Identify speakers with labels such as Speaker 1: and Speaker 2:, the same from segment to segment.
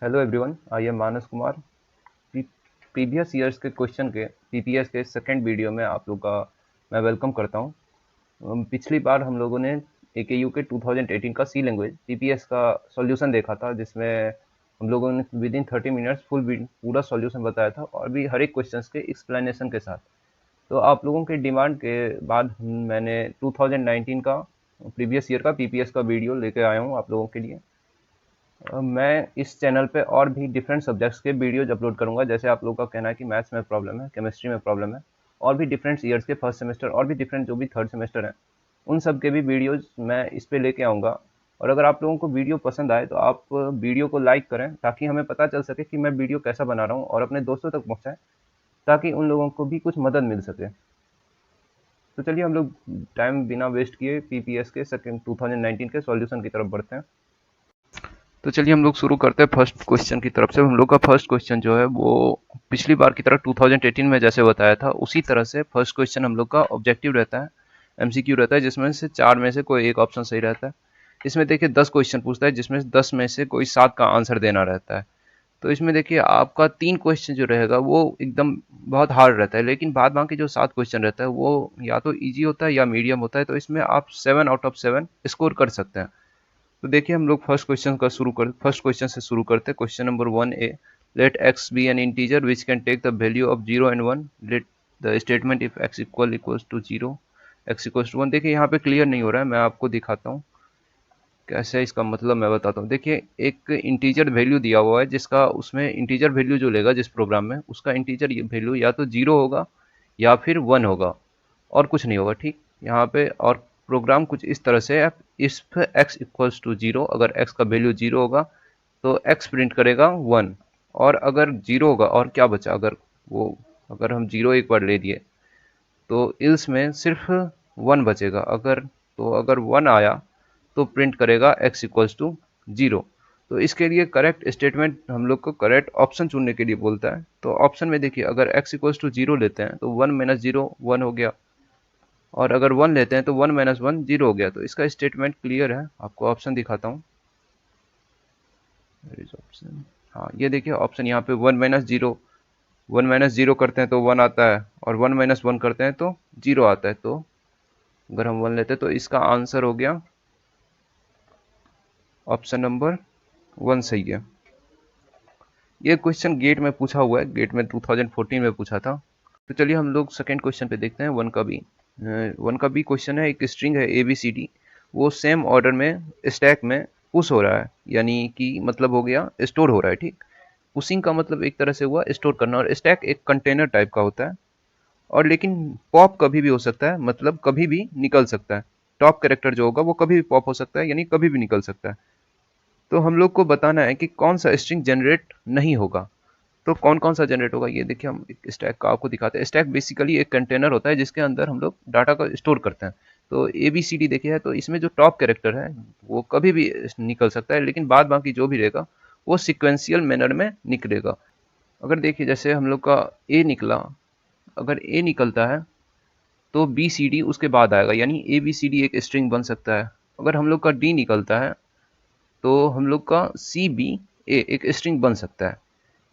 Speaker 1: Hello everyone, I am Manas Kumar. Previous years के question के PPS के सेकंड वीडियो में आप लोग का मैं वेलकम करता हूं। पिछली बार हम लोगों ने एकेयू के 2018 का सी लैंग्वेज पीपीएस का सॉल्यूशन देखा था, जिसमें हम लोगों ने विद इन 30 मिनट्स पूरा सॉल्यूशन बताया था, और भी हर एक क्वेश्चन के एक्सप्लेनेशन के साथ। तो आप लोगों के डिमांड के बाद मैंने 2019 का प्रीवियस ईयर का पीपीएस का वीडियो लेके आया हूँ आप लोगों के लिए। मैं इस चैनल पे और भी डिफरेंट सब्जेक्ट्स के वीडियोज अपलोड करूंगा। जैसे आप लोगों का कहना है कि मैथ्स में प्रॉब्लम है, केमिस्ट्री में प्रॉब्लम है, और भी डिफरेंट ईयर्स के फर्स्ट सेमेस्टर और भी डिफरेंट जो भी थर्ड सेमेस्टर है, उन सब के भी वीडियोज मैं इस पे लेके आऊँगा। और अगर आप लोगों को वीडियो पसंद आए तो आप वीडियो को लाइक करें, ताकि हमें पता चल सके कि मैं वीडियो कैसा बना रहा हूँ, और अपने दोस्तों तक पहुँचाएँ, ताकि उन लोगों को भी कुछ मदद मिल सके। तो चलिए हम लोग टाइम बिना वेस्ट किए पीपीएस के सेकेंड 2019 के सॉल्यूशन की तरफ बढ़ते हैं। तो चलिए हम लोग शुरू करते हैं फर्स्ट क्वेश्चन की तरफ से। हम लोग का फर्स्ट क्वेश्चन जो है वो पिछली बार की तरह 2018 में जैसे बताया था उसी तरह से फर्स्ट क्वेश्चन हम लोग का ऑब्जेक्टिव रहता है, एमसीक्यू रहता है, जिसमें से 4 में से कोई एक ऑप्शन सही रहता है। इसमें देखिए 10 क्वेश्चन पूछता है, जिसमें 10 में से कोई 7 का आंसर देना रहता है। तो इसमें देखिए आपका 3 क्वेश्चन जो रहेगा वो एकदम बहुत हार्ड रहता है, लेकिन बाद बाकी जो 7 क्वेश्चन रहता है वो या तो ईजी होता है या मीडियम होता है। तो इसमें आप 7 आउट ऑफ 7 स्कोर कर सकते हैं। तो देखिए हम लोग फर्स्ट क्वेश्चन से शुरू करते हैं। Question number 1A, let x be an integer which can take the value of 0 and 1, let the statement if x equals to 0, x equals to 1। देखिए यहाँ पे क्लियर नहीं हो रहा है, मैं आपको दिखाता हूँ कैसे है इसका मतलब, मैं बताता हूँ। देखिए एक इंटीजर वैल्यू दिया हुआ है, जिसका उसमें इंटीजर वैल्यू जो लेगा जिस प्रोग्राम में, उसका इंटीजर वैल्यू या तो 0 होगा या फिर 1 होगा, और कुछ नहीं होगा। ठीक, यहाँ पे और प्रोग्राम कुछ इस तरह से है, इफ x इक्वल्स टू 0, अगर x का वैल्यू 0 होगा तो x प्रिंट करेगा 1, और अगर 0 होगा और क्या बचा, अगर हम 0 एक बार ले लिए तो इल्स में सिर्फ 1 बचेगा। अगर 1 आया तो प्रिंट करेगा x इक्वल्स टू 0। तो इसके लिए करेक्ट स्टेटमेंट हम लोग को करेक्ट ऑप्शन चुनने के लिए बोलता है। तो ऑप्शन में देखिए, अगर x इक्वल्स टू 0 लेते हैं तो 1 माइनस 0 1 हो गया, और अगर 1 लेते हैं तो 1 माइनस 1 0 हो गया। तो इसका स्टेटमेंट क्लियर है। आपको ऑप्शन दिखाता हूँ। ऑप्शन, हाँ ये देखिए ऑप्शन यहाँ पे 1 माइनस 0 करते हैं तो 1 आता है, और 1 माइनस 1 करते हैं तो 0 आता है। तो अगर हम 1 लेते हैं तो इसका आंसर हो गया ऑप्शन नंबर 1 सही है। ये क्वेश्चन गेट में पूछा हुआ है, गेट में 2014 में पूछा था। तो चलिए हम लोग सेकेंड क्वेश्चन पे देखते हैं। 1 का बी क्वेश्चन है। एक स्ट्रिंग है ABCD, वो सेम ऑर्डर में स्टैक में पुश हो रहा है, यानी कि मतलब हो गया स्टोर हो रहा है। ठीक, पुशिंग का मतलब एक तरह से हुआ स्टोर करना, और स्टैक एक कंटेनर टाइप का होता है। और लेकिन पॉप कभी भी हो सकता है, मतलब कभी भी निकल सकता है। टॉप कैरेक्टर जो होगा वो कभी भी पॉप हो सकता है, यानी कभी भी निकल सकता है। तो हम लोग को बताना है कि कौन सा स्ट्रिंग जनरेट नहीं होगा। तो कौन कौन सा जनरेट होगा, ये देखिए हम एक स्टैक का आपको दिखाते हैं। स्टैक बेसिकली एक कंटेनर होता है जिसके अंदर हम लोग डाटा को स्टोर करते हैं। तो ABCD देखिए है, तो इसमें जो टॉप कैरेक्टर है वो कभी भी निकल सकता है, लेकिन बाद बाकी जो भी रहेगा वो सिक्वेंशियल मैनर में निकलेगा। अगर देखिए जैसे हम लोग का ए निकला, अगर ए निकलता है तो BCD उसके बाद आएगा, यानी ABCD एक स्ट्रिंग बन सकता है। अगर हम लोग का डी निकलता है तो हम लोग का CBA एक स्ट्रिंग बन सकता है।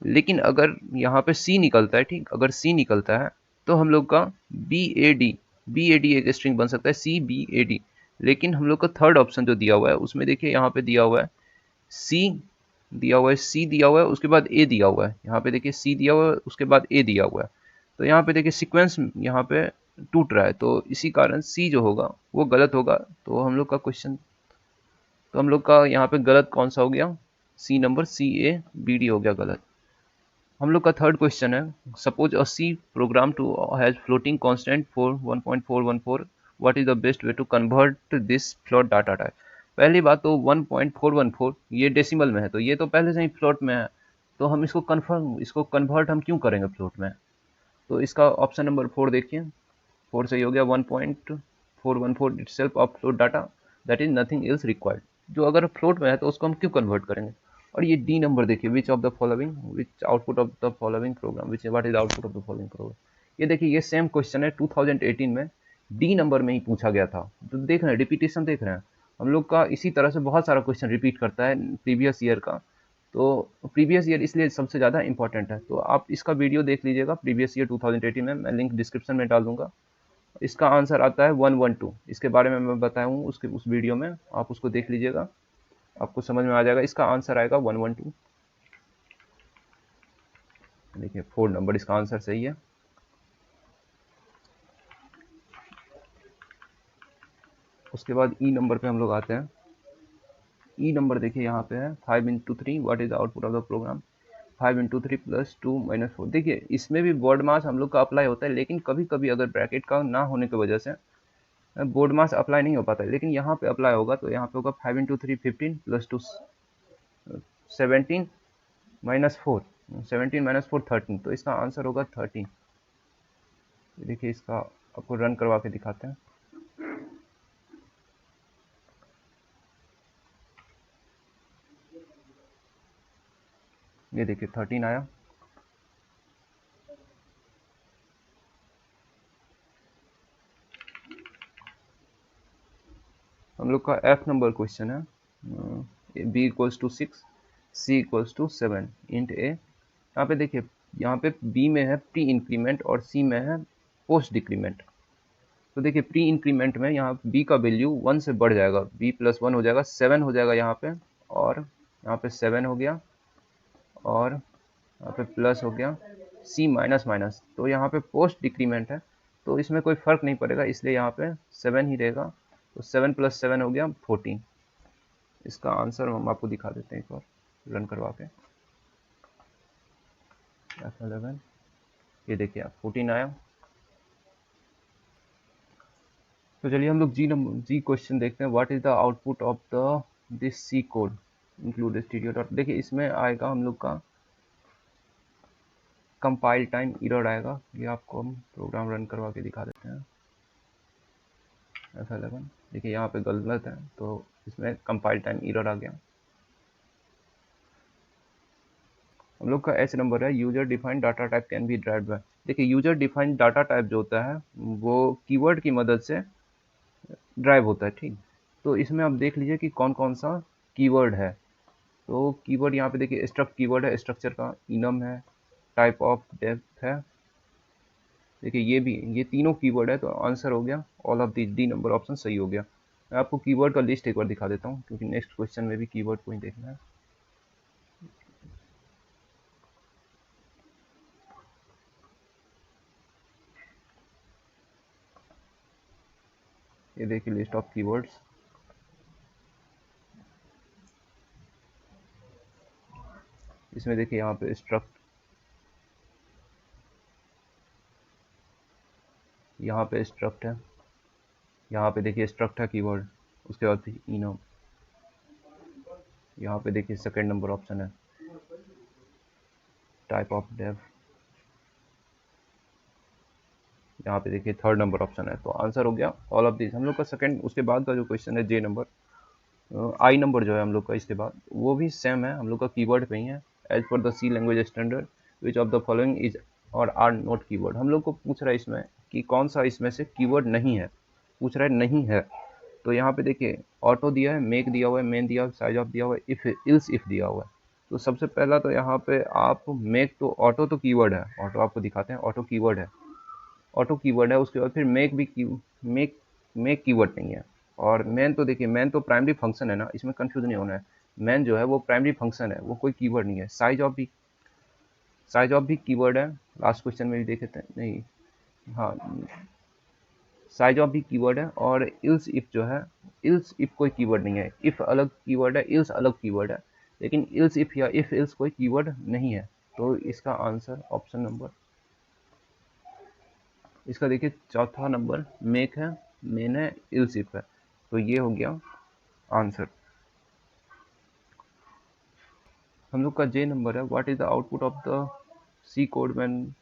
Speaker 1: लेकिन अगर यहाँ पे सी निकलता है, ठीक, अगर सी निकलता है तो हम लोग का बी ए डी एक स्ट्रिंग बन सकता है, CBAD। लेकिन हम लोग का थर्ड ऑप्शन जो दिया हुआ है उसमें देखिए यहाँ पे दिया हुआ है सी, सी दिया हुआ है, उसके बाद ए दिया हुआ है। यहाँ पे देखिए सी दिया हुआ है, उसके बाद ए दिया हुआ है। तो यहाँ पे देखिए सीक्वेंस यहाँ पे टूट रहा है, तो इसी कारण सी जो होगा वो गलत होगा। तो हम लोग का यहाँ पे गलत कौन सा हो गया, CA BD हो गया गलत। हम लोग का थर्ड क्वेश्चन है। Suppose a C program to has floating constant for 1.414, what is the best way to convert this float data type. पहली बात तो 1.414 ये डेसिमल में है, तो ये तो पहले से ही फ्लोट में है। तो हम इसको कन्वर्ट हम क्यों करेंगे फ्लोट में। तो इसका ऑप्शन नंबर 4 देखिए, 4 सही हो गया। 1.414 itself of float data, that is nothing else required. जो अगर फ्लोट में है तो उसको हम क्यों कन्वर्ट करेंगे। और ये डी नंबर देखिए, which output of the following program, which what is output of the following program. ये देखिए ये सेम क्वेश्चन है 2018 में डी नंबर में ही पूछा गया था। तो देख रहे हैं रिपीटेशन, देख रहे हैं हम लोग का इसी तरह से बहुत सारा क्वेश्चन रिपीट करता है प्रीवियस ईयर का। तो प्रीवियस ईयर इसलिए सबसे ज़्यादा इंपॉर्टेंट है, तो आप इसका वीडियो देख लीजिएगा प्रीवियस ईयर 2018 में, मैं लिंक डिस्क्रिप्शन में डाल दूंगा। इसका आंसर आता है 112, इसके बारे में मैं बताया हूँ उस वीडियो में, आप उसको देख लीजिएगा, आपको समझ में आ जाएगा। इसका आंसर आएगा 112। देखिए 4 नंबर इसका आंसर सही है। उसके बाद ई नंबर पे हम लोग आते हैं। ई नंबर देखिए यहाँ पे है 5 into 3 what is the output of the program. 5 into 3 plus 2 minus 4। देखिए इसमें भी बोर्ड मास हम लोग का अप्लाई होता है, लेकिन कभी कभी अगर ब्रैकेट का ना होने की वजह से बोर्ड मास अप्लाई नहीं हो पाता है, लेकिन यहाँ पे अप्लाई होगा। तो यहाँ पे होगा 5 इंटू 3 15 प्लस 2 17 माइनस 4, 17 माइनस 4 13, तो इसका आंसर होगा 13। देखिए इसका आपको रन करवा के दिखाते हैं। ये देखिए 13 आया। हम लोग का एफ नंबर क्वेश्चन है। B equals to 6, C equals to 7 int A. यहाँ पे देखिए, यहाँ पे बी में है प्री इंक्रीमेंट और सी में है पोस्ट डिक्रीमेंट। तो देखिए प्री इंक्रीमेंट में यहाँ बी का वैल्यू 1 से बढ़ जाएगा, बी प्लस 1 हो जाएगा, 7 हो जाएगा यहाँ पे, और यहाँ पे 7 हो गया, और यहाँ पे प्लस हो गया, सी माइनस माइनस। तो यहाँ पे पोस्ट डिक्रीमेंट है, तो इसमें कोई फर्क नहीं पड़ेगा, इसलिए यहाँ पे 7 ही रहेगा। तो 7 प्लस 7 हो गया 14। इसका आंसर हम आपको दिखा देते हैं एक बार रन करवा के। F11, ये देखिए आप 14 आया। तो चलिए हम लोग जी क्वेश्चन देखते हैं। What is the output of the this C code include stdio dot. देखिए इसमें आएगा हम लोग का कंपाइल टाइम एरर आएगा। ये आपको हम प्रोग्राम रन करवा के दिखा देते हैं। F11, देखिए यहाँ पे गलत है, तो इसमें कंपाइल टाइम एरर आ गया। हम लोग का एच नंबर है user defined data type can be derived by. देखिए यूजर डिफाइंड डाटा टाइप जो होता है वो कीवर्ड की मदद से ड्राइव होता है, ठीक। तो इसमें आप देख लीजिए कि कौन कौन सा कीवर्ड है। तो कीवर्ड यहाँ पे देखिए स्ट्रक्ट कीवर्ड है, स्ट्रक्चर का इनम है, टाइप ऑफ डेप्थ है। देखिए ये तीनों कीवर्ड है, तो आंसर हो गया all of the number option सही हो गया। मैं आपको कीवर्ड का लिस्ट एक बार दिखा देता हूँ, क्योंकि नेक्स्ट क्वेश्चन में भी कीवर्ड को ही देखना है। ये देखिए लिस्ट ऑफ कीवर्ड्स। इसमें देखिए यहाँ पे स्ट्रक्ट, यहाँ पे स्ट्रक्ट है, यहाँ पे देखिए स्ट्रक्ट है कीवर्ड, उसके बाद फिर इनम, यहाँ पे देखिए सेकंड नंबर ऑप्शन है टाइप ऑफ डेव, यहाँ पे देखिए थर्ड नंबर ऑप्शन है। तो आंसर हो गया ऑल ऑफ दिस। हम लोग का सेकंड, उसके बाद का जो क्वेश्चन है जे नंबर, आई नंबर जो है हम लोग का इसके बाद, वो भी सेम है, हम लोग का कीवर्ड पे ही है। As per the C language standard which of the following is or are not keyword. हम लोग को पूछ रहा है इसमें कि कौन सा इसमें से कीवर्ड नहीं है, पूछ रहा है नहीं है। तो यहाँ पे देखिए ऑटो दिया है, मेक दिया हुआ है, मेन दिया हुआ है, साइज ऑफ दिया हुआ है, इफ इल्स इफ दिया हुआ है। तो सबसे पहला तो यहाँ पे आप मेक, तो ऑटो तो कीवर्ड है, ऑटो आपको दिखाते हैं, ऑटो कीवर्ड है, ऑटो कीवर्ड है। उसके बाद फिर मेक भी मेक कीवर्ड नहीं है। और मैन तो देखिए, मैन तो प्राइमरी फंक्शन है ना, इसमें कंफ्यूज नहीं होना है। मैन जो है वो प्राइमरी फंक्शन है, वो कोई कीवर्ड नहीं है। साइज ऑफ भी कीवर्ड है, लास्ट क्वेश्चन में भी देखे थे, नहीं हाँ, साइज ऑफ भी कीवर्ड है। और इल्स इफ जो है, इल्स इफ कोई कीवर्ड नहीं है, इफ अलग कीवर्ड है, इल्स अलग कीवर्ड है, लेकिन इल्स इफ या इफ इल्स कोई कीवर्ड नहीं है। तो इसका आंसर ऑप्शन नंबर, इसका देखिए चौथा नंबर मेक है, मेन है, इल्स इफ है। तो ये हो गया आंसर। हम लोग का जे नंबर है what is the output of the C code when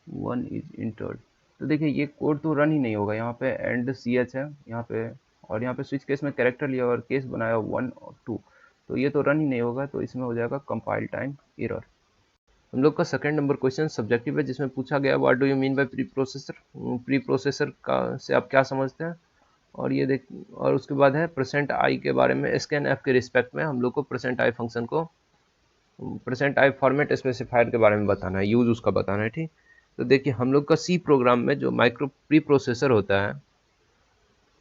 Speaker 1: 1 is entered. तो देखिए ये कोड तो रन ही नहीं होगा, यहाँ पे एंड सी एच है यहाँ पे, और यहाँ पे स्विच केस में कैरेक्टर लिया और केस बनाया 1 और 2, तो ये तो रन ही नहीं होगा। तो इसमें हो जाएगा कंपाइल टाइम एरर। हम लोग का सेकंड नंबर क्वेश्चन सब्जेक्टिव है, जिसमें पूछा गया what do you mean by pre processor. Pre processor का से आप क्या समझते हैं। और ये देख, और उसके बाद है परसेंट आई के बारे में, स्कैन एफ के रिस्पेक्ट में हम लोग को परसेंट आई फंक्शन को परसेंट आई फॉर्मेट स्पेसिफायर के बारे में बताना है, यूज उसका बताना है, ठीक। तो देखिए हम लोग का सी प्रोग्राम में जो माइक्रो प्री प्रोसेसर होता है,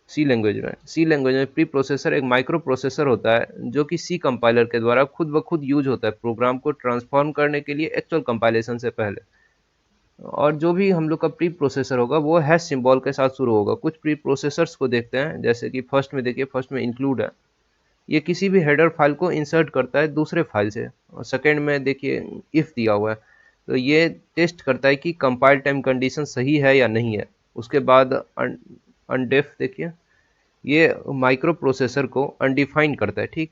Speaker 1: सी लैंग्वेज में प्री प्रोसेसर एक माइक्रो प्रोसेसर होता है जो कि सी कंपाइलर के द्वारा खुद ब खुद यूज होता है प्रोग्राम को ट्रांसफॉर्म करने के लिए एक्चुअल कंपाइलेशन से पहले। और जो भी हम लोग का प्री प्रोसेसर होगा वो हैश सिंबल के साथ शुरू होगा। कुछ प्री प्रोसेसर्स को देखते हैं, जैसे कि फर्स्ट में देखिए, फर्स्ट में इंक्लूड है, ये किसी भी हेडर फाइल को इंसर्ट करता है दूसरे फाइल से। और सेकेंड में देखिए इफ दिया हुआ है, तो ये टेस्ट करता है कि कंपाइल टाइम कंडीशन सही है या नहीं है। उसके बाद अनडेफ देखिए, ये माइक्रो प्रोसेसर को अनडिफाइन करता है, ठीक।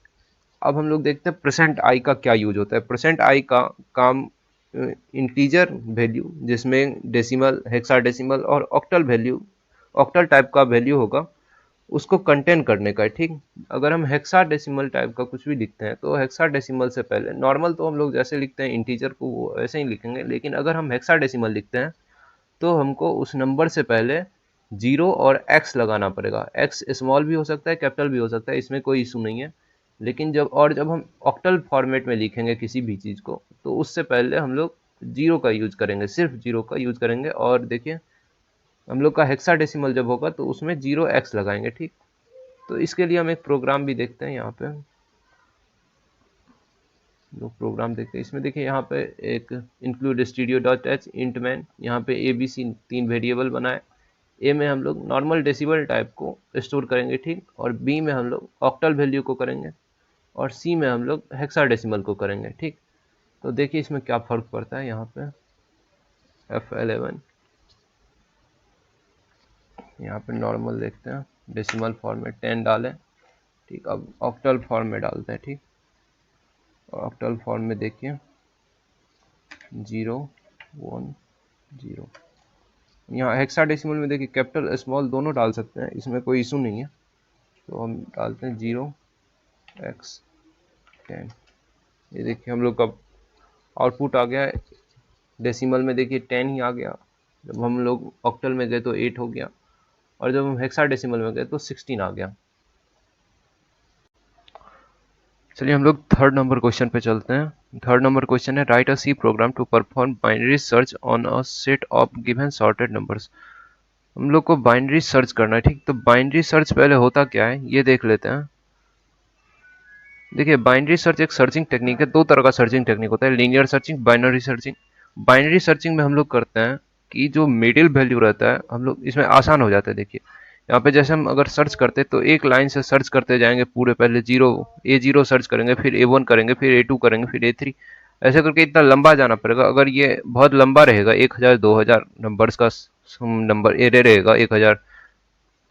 Speaker 1: अब हम लोग देखते हैं प्रेजेंट आई का क्या यूज होता है। प्रेजेंट आई का काम इंटीजर वैल्यू जिसमें डेसिमल, हेक्साडेसिमल और ऑक्टल वैल्यू, ऑक्टल टाइप का वैल्यू होगा, उसको कंटेन करने का है, ठीक। अगर हम हेक्साडेसिमल टाइप का कुछ भी लिखते हैं तो हेक्साडेसिमल से पहले, नॉर्मल तो हम लोग जैसे लिखते हैं इंटीजर को वो ऐसे ही लिखेंगे, लेकिन अगर हम हेक्साडेसिमल लिखते हैं तो हमको उस नंबर से पहले 0 और x लगाना पड़ेगा। x स्मॉल भी हो सकता है, कैपिटल भी हो सकता है, इसमें कोई इशू नहीं है। लेकिन जब हम ऑक्टल फॉर्मेट में लिखेंगे किसी भी चीज़ को, तो उससे पहले हम लोग 0 का यूज करेंगे, सिर्फ 0 का यूज करेंगे। और देखिए हम लोग का हेक्साडेसिमल जब होगा तो उसमें 0x लगाएंगे, ठीक। तो इसके लिए हम एक प्रोग्राम भी देखते हैं, यहाँ पे लोग प्रोग्राम देखते हैं। इसमें देखिए यहाँ पे एक include studio dot H int man, यहाँ पे ए बी सी 3 वेरिएबल बनाए। ए में हम लोग नॉर्मल डेसिबल टाइप को स्टोर करेंगे, ठीक। और बी में हम लोग ऑक्टल वैल्यू को करेंगे, और सी में हम लोग हेक्साडेसिमल को करेंगे, ठीक। तो देखिए इसमें क्या फ़र्क पड़ता है। यहाँ पे F11, यहाँ पे नॉर्मल देखते हैं, डेसिमल फॉर्म में 10 डालें, ठीक। अब ऑक्टल फॉर्म में डालते हैं, ठीक। और ऑक्टल फॉर्म में देखिए 0 1 0। यहाँ हेक्साडेसिमल में देखिए कैपिटल स्मॉल दोनों डाल सकते हैं, इसमें कोई इशू नहीं है। तो हम डालते हैं 0x10। ये देखिए हम लोग का आउटपुट आ गया है। डेसिमल में देखिए 10 ही आ गया, जब हम लोग ऑक्टल में गए तो 8 हो गया, और जब हम हेक्साडेसिमल में गए तो 16 आ गया। चलिए हम लोग थर्ड नंबर क्वेश्चन पे चलते हैं। थर्ड नंबर क्वेश्चन है, write a C program to perform binary search on a set of given sorted numbers. हम लोग को बाइनरी सर्च करना है, ठीक। तो बाइनरी सर्च पहले होता क्या है ये देख लेते हैं। देखिए बाइनरी सर्च एक सर्चिंग टेक्निक है। दो तरह का सर्चिंग टेक्निक होता है, linear searching, binary searching. Binary searching में हम लोग करते हैं कि जो मिडिल वैल्यू रहता है, हम लोग इसमें आसान हो जाता है। देखिए यहाँ पे जैसे हम अगर सर्च करते तो एक लाइन से सर्च करते जाएंगे पूरे, पहले A0 सर्च करेंगे, फिर A1 करेंगे, फिर A2 करेंगे, फिर A3, ऐसे करके इतना लंबा जाना पड़ेगा। अगर ये बहुत लंबा रहेगा, 1000 2000 नंबर्स का नंबर एरे रहेगा 1000,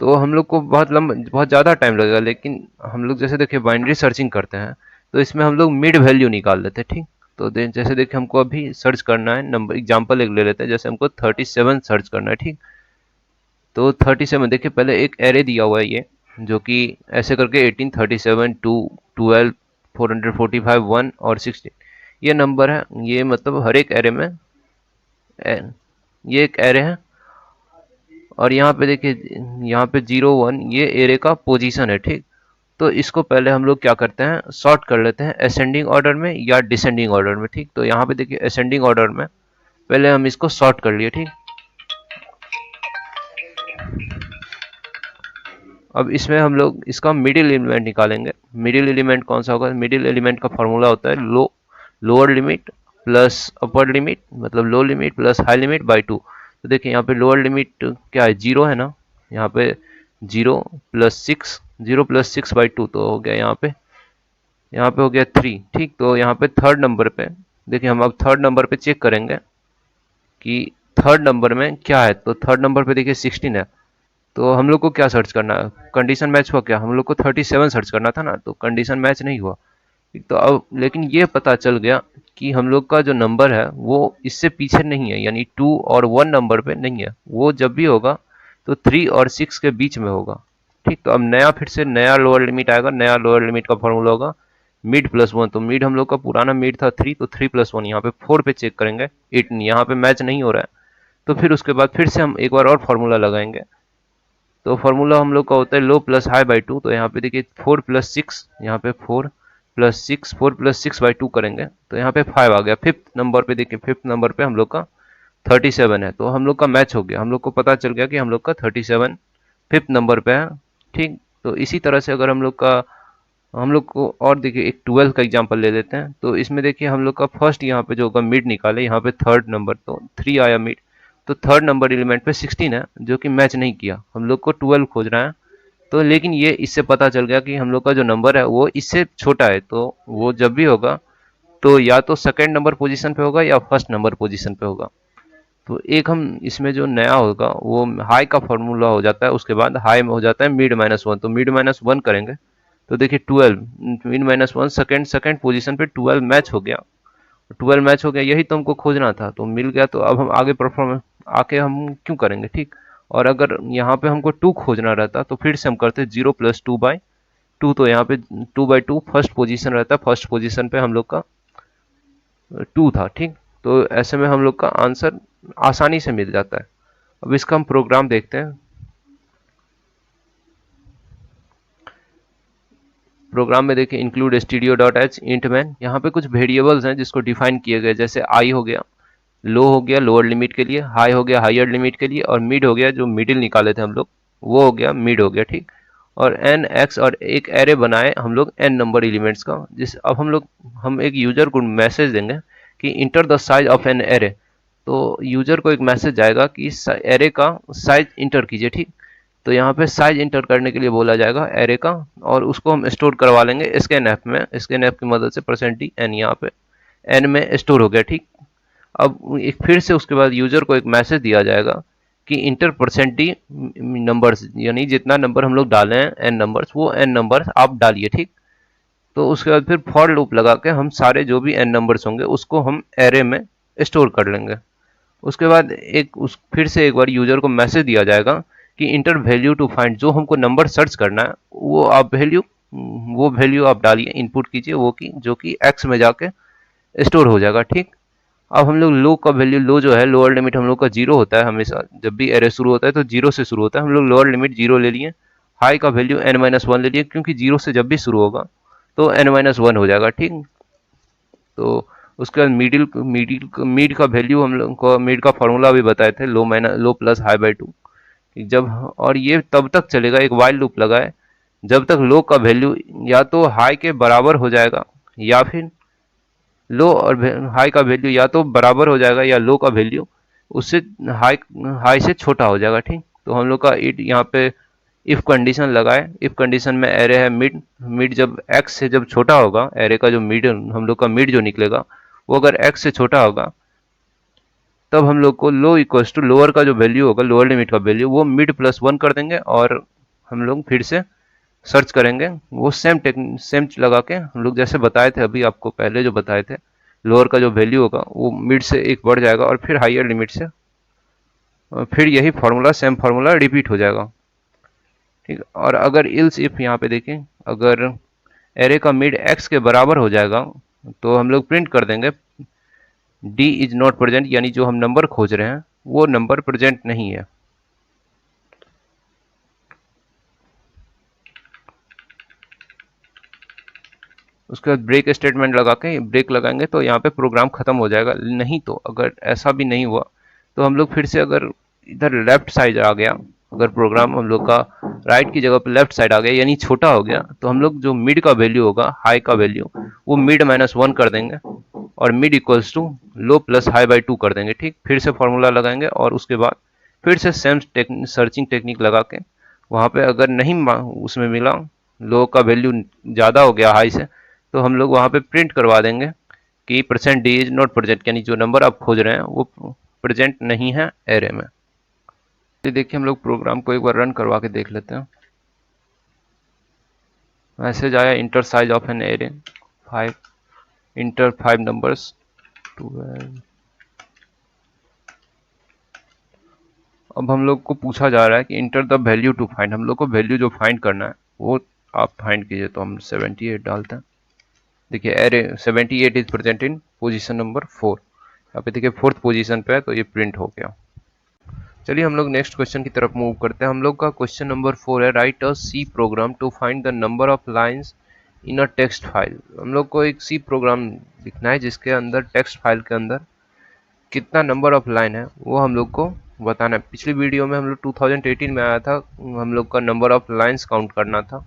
Speaker 1: तो हम लोग को बहुत ज़्यादा टाइम लगेगा। लेकिन हम लोग जैसे देखिए बाइनरी सर्चिंग करते हैं तो इसमें हम लोग मिड वैल्यू निकाल लेते हैं, ठीक। तो जैसे देखिए हमको अभी सर्च करना है नंबर, एग्जांपल एक ले लेते हैं, जैसे हमको 37 सर्च करना है, ठीक। तो 37 देखिए पहले एक एरे दिया हुआ है ये, जो कि ऐसे करके 18 37 2 12 445 1 और 16 ये नंबर है। ये मतलब हर एक एरे में ये एक एरे है। और यहाँ पे देखिए, यहाँ पे 0 1 ये एरे का पोजीशन है, ठीक। तो इसको पहले हम लोग क्या करते हैं, सॉर्ट कर लेते हैं असेंडिंग ऑर्डर में या डिसेंडिंग ऑर्डर में, ठीक। तो यहाँ पे देखिए असेंडिंग ऑर्डर में पहले हम इसको सॉर्ट कर लिए, ठीक। अब इसमें हम लोग इसका मिडिल एलिमेंट निकालेंगे। मिडिल एलिमेंट कौन सा होगा, मिडिल एलिमेंट का फॉर्मूला होता है lower limit plus upper limit, मतलब low limit plus high limit by 2। तो देखिए यहाँ पे लोअर लिमिट क्या है, 0 है ना, यहाँ पे 0 + 6 बाई 2 तो हो गया यहाँ पे हो गया 3, ठीक। तो यहाँ पे थर्ड नंबर पे देखिए, हम अब थर्ड नंबर पे चेक करेंगे कि थर्ड नंबर में क्या है। तो थर्ड नंबर पे देखिए 16 है, तो हम लोग को क्या सर्च करना है, कंडीशन मैच हुआ क्या, हम लोग को 37 सर्च करना था ना, तो कंडीशन मैच नहीं हुआ। तो अब लेकिन ये पता चल गया कि हम लोग का जो नंबर है वो इससे पीछे नहीं है, यानी 2 और 1 नंबर पे नहीं है। वो जब भी होगा तो 3 और 6 के बीच में होगा, ठीक। तो अब नया फिर से नया लोअर लिमिट आएगा। नया लोअर लिमिट का फॉर्मूला होगा मिड प्लस 1। तो मिड हम लोग का पुराना मिड था 3, तो 3 + 1 यहाँ पे 4 पे चेक करेंगे, 18 यहाँ पे मैच नहीं हो रहा है। तो फिर उसके बाद फिर से हम एक बार और फॉर्मूला लगाएंगे। तो फॉर्मूला हम लोग का होता है लो प्लस हाई बाई 2। तो यहाँ पे देखिए 4 + 6, यहाँ पे 4, +6, 4 + 6/2 करेंगे तो यहाँ पे 5 आ गया। फिफ्थ नंबर पे देखिए, फिफ्थ नंबर पे हम लोग का 37 है, तो हम लोग का मैच हो गया। हम लोग को पता चल गया कि हम लोग का 37 फिफ्थ नंबर पे है। ठीक, तो इसी तरह से अगर हम लोग को और देखिए एक 12 का एग्जांपल ले लेते हैं। तो इसमें देखिए हम लोग का फर्स्ट यहाँ पे जो होगा मिड निकाले, यहाँ पे थर्ड नंबर, तो 3 आया मिड। तो थर्ड नंबर एलिमेंट पे 16 है जो कि मैच नहीं किया, हम लोग को 12 खोजना है। तो लेकिन ये इससे पता चल गया कि हम लोग का जो नंबर है वो इससे छोटा है, तो वो जब भी होगा तो या तो सेकंड नंबर पोजीशन पे होगा या फर्स्ट नंबर पोजीशन पे होगा। तो एक हम इसमें जो नया होगा वो हाई का फॉर्मूला हो जाता है, उसके बाद हाई में हो जाता है मिड-1, तो मिड-1 करेंगे तो देखिए 12 मिड-1 सेकंड सेकंड पोजीशन पे 12 मैच हो गया। 12 मैच हो गया, यही तो हमको खोजना था, तो मिल गया। तो अब हम आगे परफॉर्म आके हम क्यों करेंगे, ठीक। और अगर यहाँ पे हमको 2 खोजना रहता तो फिर से हम करते 0 + 2/2, तो यहाँ पे 2/2 फर्स्ट पोजीशन रहता है, फर्स्ट पोजीशन पे हम लोग का 2 था, ठीक। तो ऐसे में हम लोग का आंसर आसानी से मिल जाता है। अब इसका हम प्रोग्राम देखते हैं। प्रोग्राम में देखिए इंक्लूड stdio.h इंट मैन, यहाँ पे कुछ वेरिएबल्स हैं जिसको डिफाइन किए गए, जैसे आई हो गया, लो हो गया लोअर लिमिट के लिए, हाई हो गया हायर लिमिट के लिए, और मिड हो गया जो मिडिल निकाले थे हम लोग, वो हो गया मिड हो गया, ठीक। और एन एक्स और एक एरे बनाए हम लोग एन नंबर एलिमेंट्स का, जिस अब हम एक यूजर को मैसेज देंगे कि enter the size of an array. तो यूजर को एक मैसेज जाएगा कि एरे का साइज इंटर कीजिए, ठीक। तो यहाँ पे साइज इंटर करने के लिए बोला जाएगा एरे का, और उसको हम स्टोर करवा लेंगे स्कैनएफ में। स्कैनएफ की मदद से %n यहाँ पे एन में स्टोर हो गया, ठीक। अब एक फिर से उसके बाद यूजर को एक मैसेज दिया जाएगा कि इंटर %d नंबर्स, यानी जितना नंबर हम लोग डाले हैं एन नंबर्स, वो एन नंबर्स आप डालिए, ठीक। तो उसके बाद फिर फॉर लूप लगा के हम सारे जो भी एन नंबर्स होंगे उसको हम एरे में स्टोर कर लेंगे। उसके बाद फिर से एक बार यूजर को मैसेज दिया जाएगा कि इंटर वैल्यू टू फाइंड, जो हमको नंबर सर्च करना है वो वैल्यू आप डालिए, इनपुट कीजिए वो की जो कि एक्स में जाके स्टोर हो जाएगा, ठीक। अब हम लोग लो का वैल्यू, लो जो है लोअर लिमिट हम लोग का 0 होता है, हमेशा जब भी एरे शुरू होता है तो 0 से शुरू होता है, हम लोग लोअर लिमिट 0 ले लिए। हाई का वैल्यू n-1 ले लिए, क्योंकि 0 से जब भी शुरू होगा तो n-1 हो जाएगा, ठीक। तो उसके बाद मिड का वैल्यू हम लोग को, मिड का फॉर्मूला भी बताए थे, लो प्लस हाई बाई 2। जब और ये तब तक चलेगा, एक वाइल लूप लगाए जब तक लो का वैल्यू या तो हाई के बराबर हो जाएगा, या फिर लो और हाई का वैल्यू या तो बराबर हो जाएगा या लो का वैल्यू उससे हाई हाई से छोटा हो जाएगा, ठीक। तो हम लोग का इट यहाँ पे इफ कंडीशन लगाए, इफ कंडीशन में एरे है मिड, मिड जब एक्स से जब छोटा होगा, एरे का जो मिड हम लोग का मिड जो निकलेगा वो अगर एक्स से छोटा होगा, तब हम लोग को लो इक्वल्स टू लोअर का जो वैल्यू होगा, लोअर लिमिट का वैल्यू वो मिड+1 कर देंगे, और हम लोग फिर से सर्च करेंगे, वो सेम लगा के हम लोग जैसे बताए थे अभी आपको पहले जो बताए थे, लोअर का जो वैल्यू होगा वो मिड से एक बढ़ जाएगा और फिर हायर लिमिट से, फिर यही फार्मूला सेम फार्मूला रिपीट हो जाएगा, ठीक। और अगर इल्स इफ यहाँ पे देखें, अगर एरे का मिड एक्स के बराबर हो जाएगा तो हम लोग प्रिंट कर देंगे डी इज नॉट प्रेजेंट, यानी जो हम नंबर खोज रहे हैं वो नंबर प्रेजेंट नहीं है। उसके बाद ब्रेक स्टेटमेंट लगा के ब्रेक लगाएंगे तो यहाँ पे प्रोग्राम खत्म हो जाएगा। नहीं तो अगर ऐसा भी नहीं हुआ तो हम लोग फिर से, अगर इधर लेफ्ट साइड आ गया, अगर प्रोग्राम हम लोग का राइट की जगह पे लेफ्ट साइड आ गया यानी छोटा हो गया, तो हम लोग जो मिड का वैल्यू होगा, हाई का वैल्यू, वो मिड-1 कर देंगे और mid equals to low plus high by 2 कर देंगे, ठीक। फिर से फॉर्मूला लगाएंगे और उसके बाद फिर से सेम सर्चिंग टेक्निक लगा के वहाँ पे अगर नहीं उसमें मिला, लो का वैल्यू ज़्यादा हो गया हाई से, तो हम लोग वहाँ पे प्रिंट करवा देंगे कि %d इज नॉट प्रेजेंट, यानी जो नंबर आप खोज रहे हैं वो प्रेजेंट नहीं है एरे में। तो देखिए हम लोग प्रोग्राम को एक बार रन करवा के देख लेते हैं। मैसेज आया inter size of an array 5, inter 5 numbers 12। अब हम लोग को पूछा जा रहा है कि enter the value to find, हम लोग को वैल्यू जो फाइंड करना है वो आप फाइंड कीजिए, तो हम 78 डालते हैं। देखिए array 78 is present in position number 4, यहाँ पे देखिए फोर्थ पोजीशन पे है, तो ये प्रिंट हो गया। चलिए हम लोग नेक्स्ट क्वेश्चन की तरफ मूव करते हैं। हम लोग का क्वेश्चन नंबर 4 है, write a C program to find the number of lines in a text file. हम लोग को एक सी प्रोग्राम लिखना है जिसके अंदर टेक्स्ट फाइल के अंदर कितना नंबर ऑफ लाइन है वो हम लोग को बताना है। पिछली वीडियो में हम लोग 2018 में आया था, हम लोग का नंबर ऑफ लाइन्स काउंट करना था,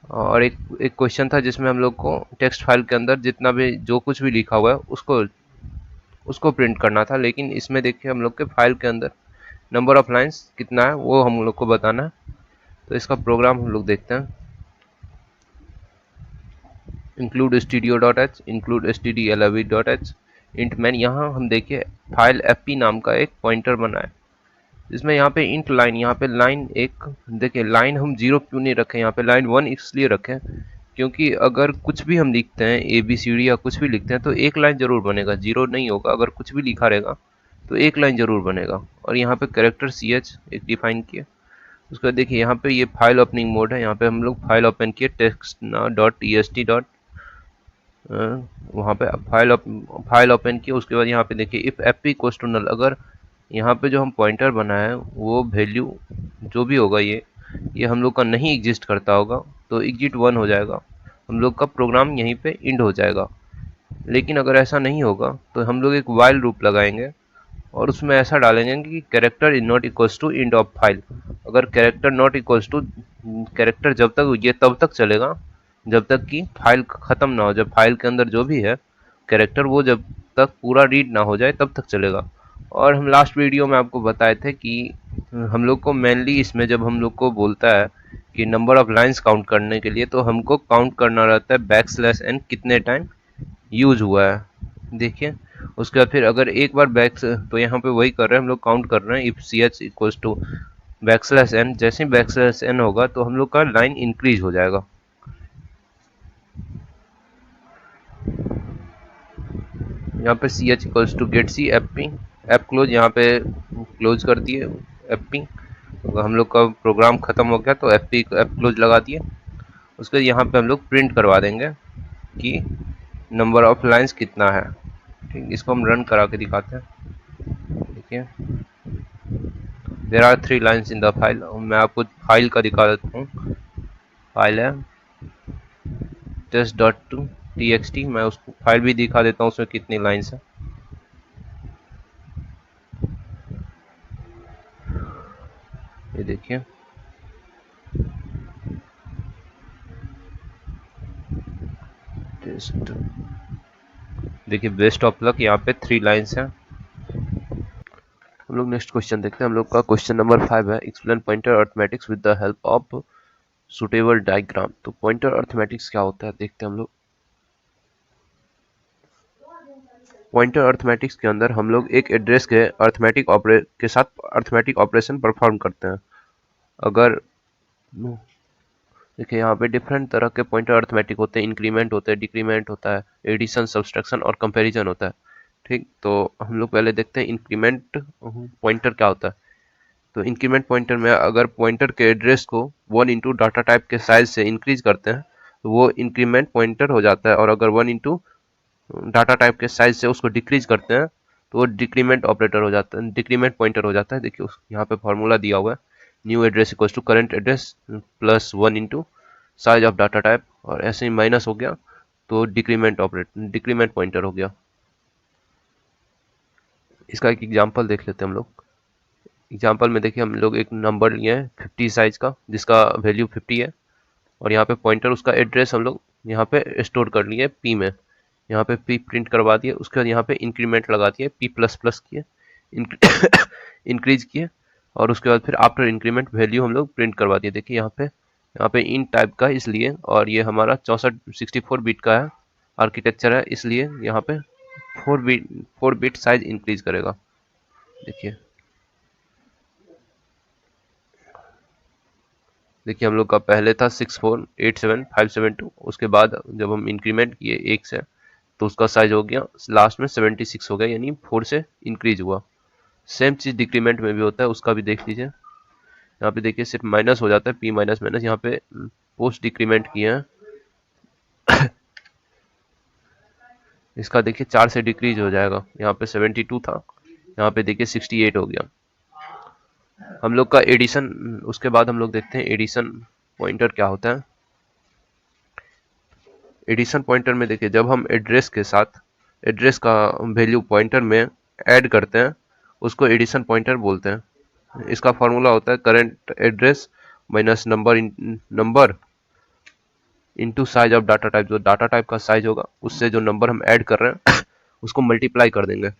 Speaker 1: और एक क्वेश्चन था जिसमें हम लोग को टेक्स्ट फाइल के अंदर जितना भी जो कुछ भी लिखा हुआ है उसको प्रिंट करना था। लेकिन इसमें देखिए हम लोग के फाइल के अंदर नंबर ऑफ लाइन्स कितना है वो हम लोग को बताना है। तो इसका प्रोग्राम हम लोग देखते हैं। include studio.h, include stdlib.h, int main। यहाँ हम देखिए फाइल fp नाम का एक पॉइंटर बना है जिसमें यहाँ पे int लाइन, यहाँ पे लाइन एक देखिए, लाइन हम 0 क्यों नहीं रखे, यहाँ पे लाइन 1 इसलिए रखें क्योंकि अगर कुछ भी हम लिखते हैं ABCD या कुछ भी लिखते हैं तो एक लाइन जरूर बनेगा, 0 नहीं होगा। अगर कुछ भी लिखा रहेगा तो एक लाइन जरूर बनेगा। और यहाँ पे कैरेक्टर CH एक डिफाइन किया। उसके बाद देखिए यहाँ पे ये फाइल ओपनिंग मोड है, यहाँ पे हम लोग फाइल ओपन किए टेक्स्ट डॉट txt डॉट, वहाँ पे फाइल ओपन किए। उसके बाद यहाँ पे देखिए if fp equals to null, अगर यहाँ पे जो हम पॉइंटर बनाए हैं वो वैल्यू जो भी होगा ये हम लोग का नहीं एग्जिस्ट करता होगा तो एग्जिट 1 हो जाएगा, हम लोग का प्रोग्राम यहीं पे इंड हो जाएगा। लेकिन अगर ऐसा नहीं होगा तो हम लोग एक वाइल लूप लगाएंगे और उसमें ऐसा डालेंगे कि character is not equals to end of file. अगर character not equals to character जब तक ये तब तक चलेगा जब तक कि फाइल खत्म ना हो, जब फाइल के अंदर जो भी है कैरेक्टर वो जब तक पूरा रीड ना हो जाए तब तक चलेगा। और हम लास्ट वीडियो में आपको बताए थे कि हम लोग को मेनली इसमें जब हम लोग को बोलता है कि नंबर ऑफ लाइंस काउंट करने के लिए तो हमको काउंट करना रहता है बैकस्लैश n कितने टाइम यूज हुआ है। देखिए उसके बाद फिर अगर एक बार तो यहाँ पे वही कर रहे हैं हम लोग, काउंट कर रहे हैं if ch equals to backslash n। जैसे ही बैकस्लैश n होगा तो हम लोग का लाइन इंक्रीज हो जाएगा। यहाँ पे ch equals to get C F P, F close, यहाँ पे क्लोज कर दिए एफ पी। हम लोग का प्रोग्राम खत्म हो गया तो एफ पी एप क्लोज लगा दिए। उसके बाद यहाँ पे हम लोग प्रिंट करवा देंगे कि नंबर ऑफ लाइंस कितना है। ठीक, इसको हम रन करा के दिखाते हैं। देखिए there are 3 lines in the file. मैं आपको फाइल का दिखा देता हूँ। फाइल है test.txt, मैं उसको फाइल भी दिखा देता हूँ उसमें कितनी लाइंस है। ये देखिए टेस्ट, देखिए बेस्ट ऑफ लक, यहाँ पे 3 लाइंस हैं। हम लोग नेक्स्ट क्वेश्चन देखते हैं। हम लोग का क्वेश्चन नंबर 5 है, explain pointer arithmetics with the help of suitable diagram. तो पॉइंटर अरिथमेटिक्स क्या होता है देखते हैं हम लोग। पॉइंटर अरिथमेटिक्स के अंदर हम लोग एक एड्रेस के साथ अरिथमेटिक ऑपरेशन परफॉर्म करते हैं। अगर देखिए यहाँ पे डिफरेंट तरह के पॉइंटर अरिथमेटिक होते हैं, इंक्रीमेंट होते हैं, डिक्रीमेंट होता है, एडिशन, सब्सट्रैक्शन और कंपैरिजन होता है। ठीक, तो हम लोग पहले देखते हैं इंक्रीमेंट पॉइंटर क्या होता है। तो इंक्रीमेंट पॉइंटर में अगर पॉइंटर के एड्रेस को 1 इंटू डाटा टाइप के साइज से इंक्रीज करते हैं तो वो इंक्रीमेंट पॉइंटर हो जाता है, और अगर 1 इंटू डाटा टाइप के साइज से उसको डिक्रीज करते हैं तो वो डिक्रीमेंट ऑपरेटर हो जाता है, डिक्रीमेंट पॉइंटर हो जाता है। देखिए यहाँ पे फॉर्मूला दिया हुआ है, new address equal to current address plus 1 into size of data type, और ऐसे ही माइनस हो गया तो डिक्रीमेंट पॉइंटर हो गया। इसका एक एग्जांपल देख लेते हैं हम लोग। एग्जांपल में देखिए हम लोग एक नंबर लिए हैं 50 साइज का जिसका वैल्यू 50 है, और यहाँ पे पॉइंटर उसका एड्रेस हम लोग यहाँ पे स्टोर कर लिए p में। यहाँ पे p प्रिंट करवा दिए, उसके बाद यहाँ पे इंक्रीमेंट लगा दिए, p प्लस प्लस किए, इंक्रीज किए, और उसके बाद फिर आफ्टर इंक्रीमेंट वैल्यू हम लोग प्रिंट करवा दिए। देखिए यहाँ पे इन टाइप का इसलिए, और ये हमारा 64 बिट का है आर्किटेक्चर है, इसलिए यहाँ पे 4 बिट साइज इंक्रीज करेगा। देखिए हम लोग का पहले था 6487572, उसके बाद जब हम इंक्रीमेंट किए 1 से तो उसका साइज हो गया लास्ट में 76 हो गया, यानी 4 से इंक्रीज हुआ। सेम चीज डिक्रीमेंट में भी होता है, उसका भी देख लीजिए। यहाँ पे देखिए सिर्फ माइनस हो जाता है, p माइनस माइनस, यहाँ पे पोस्ट डिक्रीमेंट किए हैं इसका देखिए 4 से डिक्रीज हो जाएगा। यहाँ पे 72 था, यहाँ पे देखिए 68 हो गया। हम लोग का एडिशन, उसके बाद हम लोग देखते हैं एडिशन पॉइंटर क्या होता है। एडिशन पॉइंटर में देखिए जब हम एड्रेस के साथ एड्रेस का वैल्यू पॉइंटर में ऐड करते हैं उसको एडिशन पॉइंटर बोलते हैं। इसका फॉर्मूला होता है current address minus number into size of data type. जो डाटा टाइप का साइज होगा उससे जो नंबर हम ऐड कर रहे हैं उसको मल्टीप्लाई कर देंगे,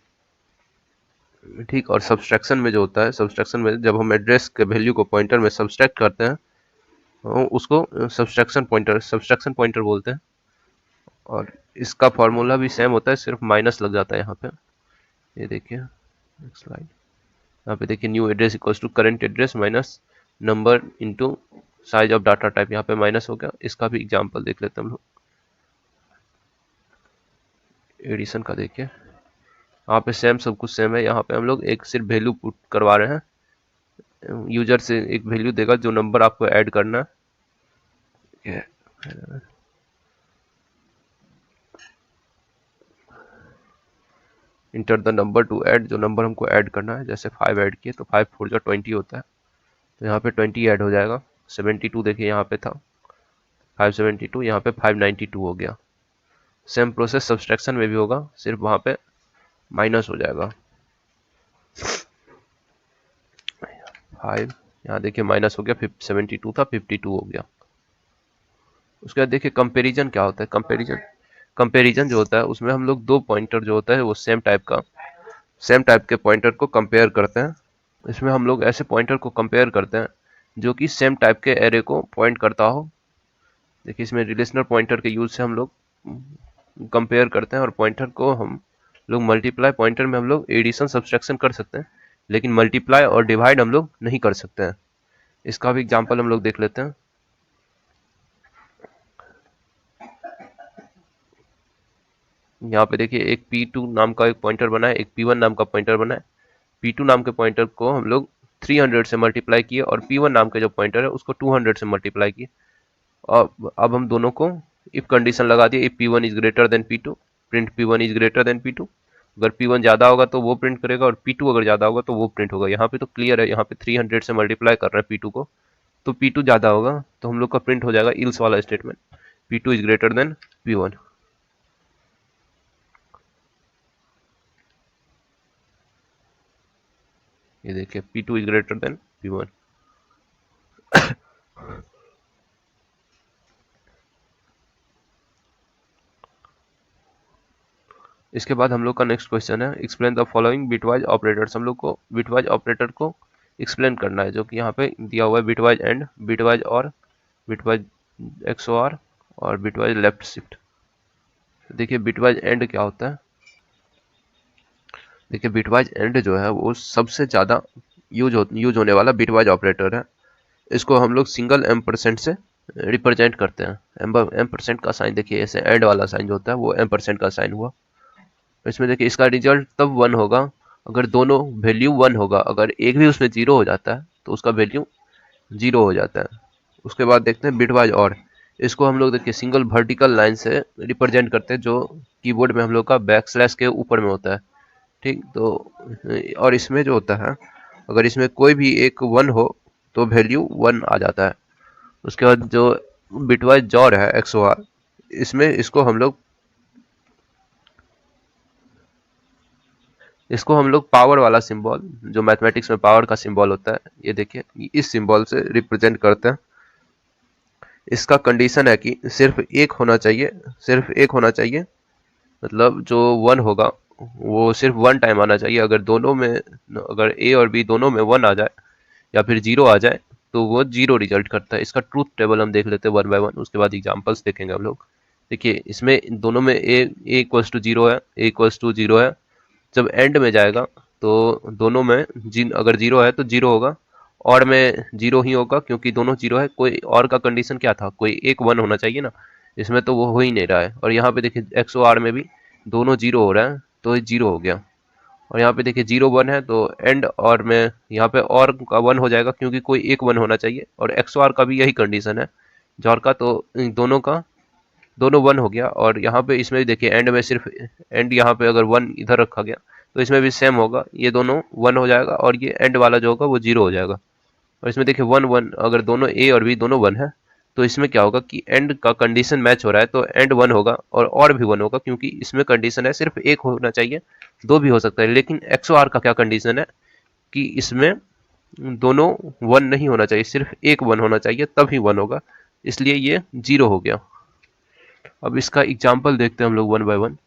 Speaker 1: ठीक। और सब्सट्रैक्शन में जो होता है, सब्सट्रैक्शन में जब हम एड्रेस के वैल्यू को पॉइंटर में सब्सट्रैक्ट करते हैं उसको सब्सट्रैक्शन पॉइंटर बोलते हैं। और इसका फॉर्मूला भी सेम होता है, सिर्फ माइनस लग जाता है यहाँ पे। ये देखिए स्लाइड, यहाँ पे देखिए new address equals to current address minus number into size of data type, यहाँ पे माइनस हो गया। इसका भी एग्जांपल देख लेते हैं हम लोग। एडिशन का देखिए यहाँ पे सेम, सब कुछ सेम है। यहाँ पे हम लोग एक सिर्फ वैल्यू पुट करवा रहे हैं, यूजर से एक वैल्यू देगा जो नंबर आपको ऐड करना है। Enter the number two add, जो नंबर हमको ऐड करना है, जैसे 5 ऐड किए तो 5 4 जा 20 होता है, तो यहाँ पे 20 ऐड हो जाएगा। 72 देखिए यहाँ पे था 572, यहाँ पे 592 हो गया। सेम प्रोसेस सब्सट्रैक्शन में भी होगा, सिर्फ वहाँ पे माइनस हो जाएगा 5, यहाँ देखिए माइनस हो गया, 72 था 52 हो गया। उसके बाद देखिए कंपैरिजन क्या होता है। कंपैरिजन जो होता है उसमें हम लोग दो पॉइंटर जो होता है वो सेम टाइप के पॉइंटर को कंपेयर करते हैं। इसमें हम लोग ऐसे पॉइंटर को कंपेयर करते हैं जो कि सेम टाइप के एरे को पॉइंट करता हो। देखिए इसमें रिलेशनल पॉइंटर के यूज से हम लोग कंपेयर करते हैं, और पॉइंटर को हम लोग मल्टीप्लाई, पॉइंटर में हम लोग एडिशन सब्सट्रैक्शन कर सकते हैं, लेकिन मल्टीप्लाई और डिवाइड हम लोग नहीं कर सकते हैं। इसका भी एग्जांपल हम लोग देख लेते हैं। यहाँ पे देखिए एक P2 नाम का एक पॉइंटर बना है, एक P1 नाम का पॉइंटर बना है। P2 नाम के पॉइंटर को हम लोग 300 से मल्टीप्लाई किए, और P1 नाम का जो पॉइंटर है उसको 200 से मल्टीप्लाई किए। और अब हम दोनों को इफ कंडीशन लगा दिए, if P1 is greater than P2, print P1 is greater than P2। अगर P1 ज्यादा होगा तो वो प्रिंट करेगा, और P2 अगर ज्यादा होगा तो वो प्रिंट होगा। यहाँ पे तो क्लियर है, यहाँ पे 300 से मल्टीप्लाई कर रहे हैं P2 को, तो P2 ज्यादा होगा तो हम लोग का प्रिंट हो जाएगा इल्स वाला statement, P2 is greater than P1। ये देखिए P2 is greater than P1। इसके बाद हम लोग का नेक्स्ट क्वेश्चन है explain the following bitwise operators. हम लोग को बिटवाइज ऑपरेटर को एक्सप्लेन करना है, जो कि यहाँ पे दिया हुआ है बिटवाइज एंड, बिटवाइज और, बिटवाइज XOR और बिटवाइज लेफ्ट शिफ्ट। देखिए बिटवाइज एंड क्या होता है। देखिए बिटवाइज एंड जो है वो सबसे ज़्यादा यूज होने वाला बिटवाइज ऑपरेटर है। इसको हम लोग सिंगल M% से रिप्रेजेंट करते हैं। M% का साइन देखिए, ऐसे एंड वाला साइन जो होता है वो M% का साइन हुआ। इसमें देखिए इसका रिजल्ट तब 1 होगा अगर दोनों वैल्यू 1 होगा। अगर एक भी उसमें 0 हो जाता है तो उसका वैल्यू 0 हो जाता है। उसके बाद देखते हैं बिटवाइज और। इसको हम लोग देखिए सिंगल वर्टिकल लाइन से रिप्रेजेंट करते हैं, जो कीबोर्ड में हम लोग का बैकस्लैश के ऊपर में होता है, ठीक। तो और इसमें जो होता है, अगर इसमें कोई भी एक 1 हो तो वैल्यू 1 आ जाता है। उसके बाद जो बिटवाइज जॉर है XOR, इसमें इसको हम लोग पावर वाला सिंबल, जो मैथमेटिक्स में पावर का सिंबल होता है, ये देखिए इस सिंबल से रिप्रेजेंट करते हैं। इसका कंडीशन है कि सिर्फ एक होना चाहिए, मतलब जो 1 होगा वो सिर्फ 1 टाइम आना चाहिए। अगर A और B दोनों में 1 आ जाए या फिर 0 आ जाए तो वो 0 रिजल्ट करता है। इसका ट्रूथ टेबल हम देख लेते हैं 1 बाय 1, उसके बाद एग्जांपल्स देखेंगे हम लोग। देखिए इसमें दोनों में A इक्वल्स टू 0 है, A इक्वल्स टू 0 है। जब एंड में जाएगा तो दोनों में अगर 0 है तो 0 होगा, और में 0 ही होगा क्योंकि दोनों 0 है। कोई और का कंडीशन क्या था, कोई एक 1 होना चाहिए ना, इसमें तो वो हो ही नहीं रहा है। और यहाँ पे देखिए XOR में भी दोनों 0 हो रहा है तो 0 हो गया। और यहाँ पे देखिए 0 1 है तो एंड और में यहाँ पे और का 1 हो जाएगा क्योंकि कोई एक 1 होना चाहिए। और XOR का भी यही कंडीशन है जॉर का, तो इन दोनों 1 हो गया। और यहाँ पे इसमें भी देखिए एंड में सिर्फ एंड, यहाँ पे अगर 1 इधर रखा गया तो इसमें भी सेम होगा, ये दोनों 1 हो जाएगा और ये एंड वाला जो होगा वो 0 हो जाएगा। और इसमें देखिए 1 1, अगर दोनों A और B दोनों 1 है
Speaker 2: तो इसमें क्या होगा कि एंड का कंडीशन मैच हो रहा है तो एंड 1 होगा और भी 1 होगा, क्योंकि इसमें कंडीशन है सिर्फ एक होना चाहिए, दो भी हो सकता है। लेकिन XOR का क्या कंडीशन है कि इसमें दोनों 1 नहीं होना चाहिए, सिर्फ एक 1 होना चाहिए, तभी 1 होगा, इसलिए ये 0 हो गया। अब इसका एग्जाम्पल देखते हैं हम लोग वन बाय वन।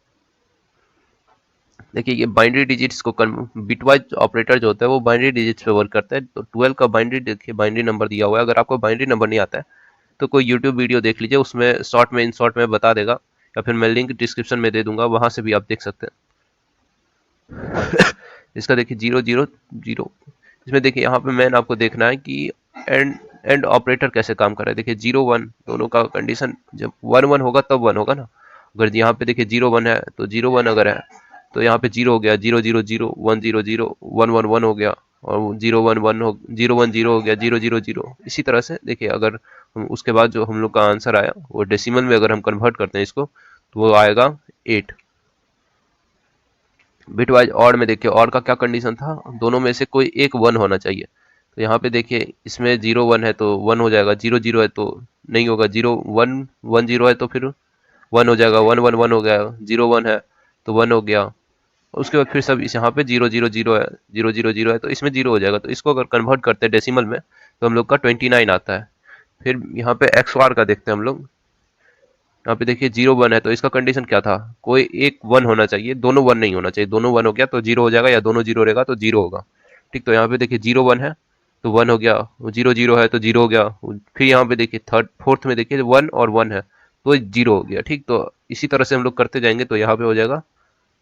Speaker 2: देखिए ये बाइनरी डिजिट्स को बिटवाइज ऑपरेटर जो होता है वो बाइनरी डिजिट्स पे वर्क करता है। तो 12 का बाइनरी, देखिए बाइनरी नंबर दिया हुआ है। अगर आपको बाइनरी नंबर नहीं आता है तो कोई यूट्यूब वीडियो देख लीजिए, उसमें शॉर्ट में इन शॉर्ट में बता देगा, या फिर मैं लिंक डिस्क्रिप्शन में दे दूंगा, वहां से भी आप देख सकते हैं। इसका देखिए 0 0 0। इसमें देखिए यहाँ पे मैन आपको देखना है कि एंड एंड ऑपरेटर कैसे काम कर रहा है। देखिए 0 1 दोनों का कंडीशन जब 1 1 होगा तब 1 होगा ना। अगर यहाँ पे देखिए 0 1 है तो 0 1 अगर है तो यहाँ पे 0 हो गया, 0 0 0 1 0 0 1 1 1 हो गया, और 0 1 1 हो 0 1 0 हो गया, 0 0 0। इसी तरह से देखिए अगर उसके बाद जो हम लोग का आंसर आया वो डेसिमल में अगर हम कन्वर्ट करते हैं इसको तो वो आएगा 8। बिटवाइज ऑड में देखिए ऑड का क्या कंडीशन था, दोनों में से कोई एक 1 होना चाहिए। तो यहाँ पे देखिए इसमें 0 1 है तो 1 हो जाएगा, 0 0 है तो नहीं होगा, 0 1 1 0 है तो फिर 1 हो जाएगा, 1 1 1 हो गया, 0 1 है तो 1 हो गया। उसके बाद फिर सब इस यहाँ पे 0 0 0 है, 0 0 0 है तो इसमें 0 हो जाएगा। तो इसको अगर कन्वर्ट करते हैं डेसिमल में तो हम लोग का 29 आता है। फिर यहाँ पे XOR का देखते हैं हम लोग। यहाँ पे देखिए 0 1 है तो इसका कंडीशन क्या था, कोई एक 1 होना चाहिए, दोनों 1 नहीं होना चाहिए। दोनों 1 हो गया तो 0 हो जाएगा, या दोनों 0 रहेगा तो 0 होगा। ठीक, तो यहाँ पे देखिए 0 1 है तो 1 हो गया, 0 0 है तो 0 हो गया। फिर यहाँ पे देखिए थर्ड फोर्थ में देखिए 1 और 1 है तो 0 हो गया। ठीक, तो इसी तरह से हम लोग करते जाएंगे तो यहाँ पे हो जाएगा।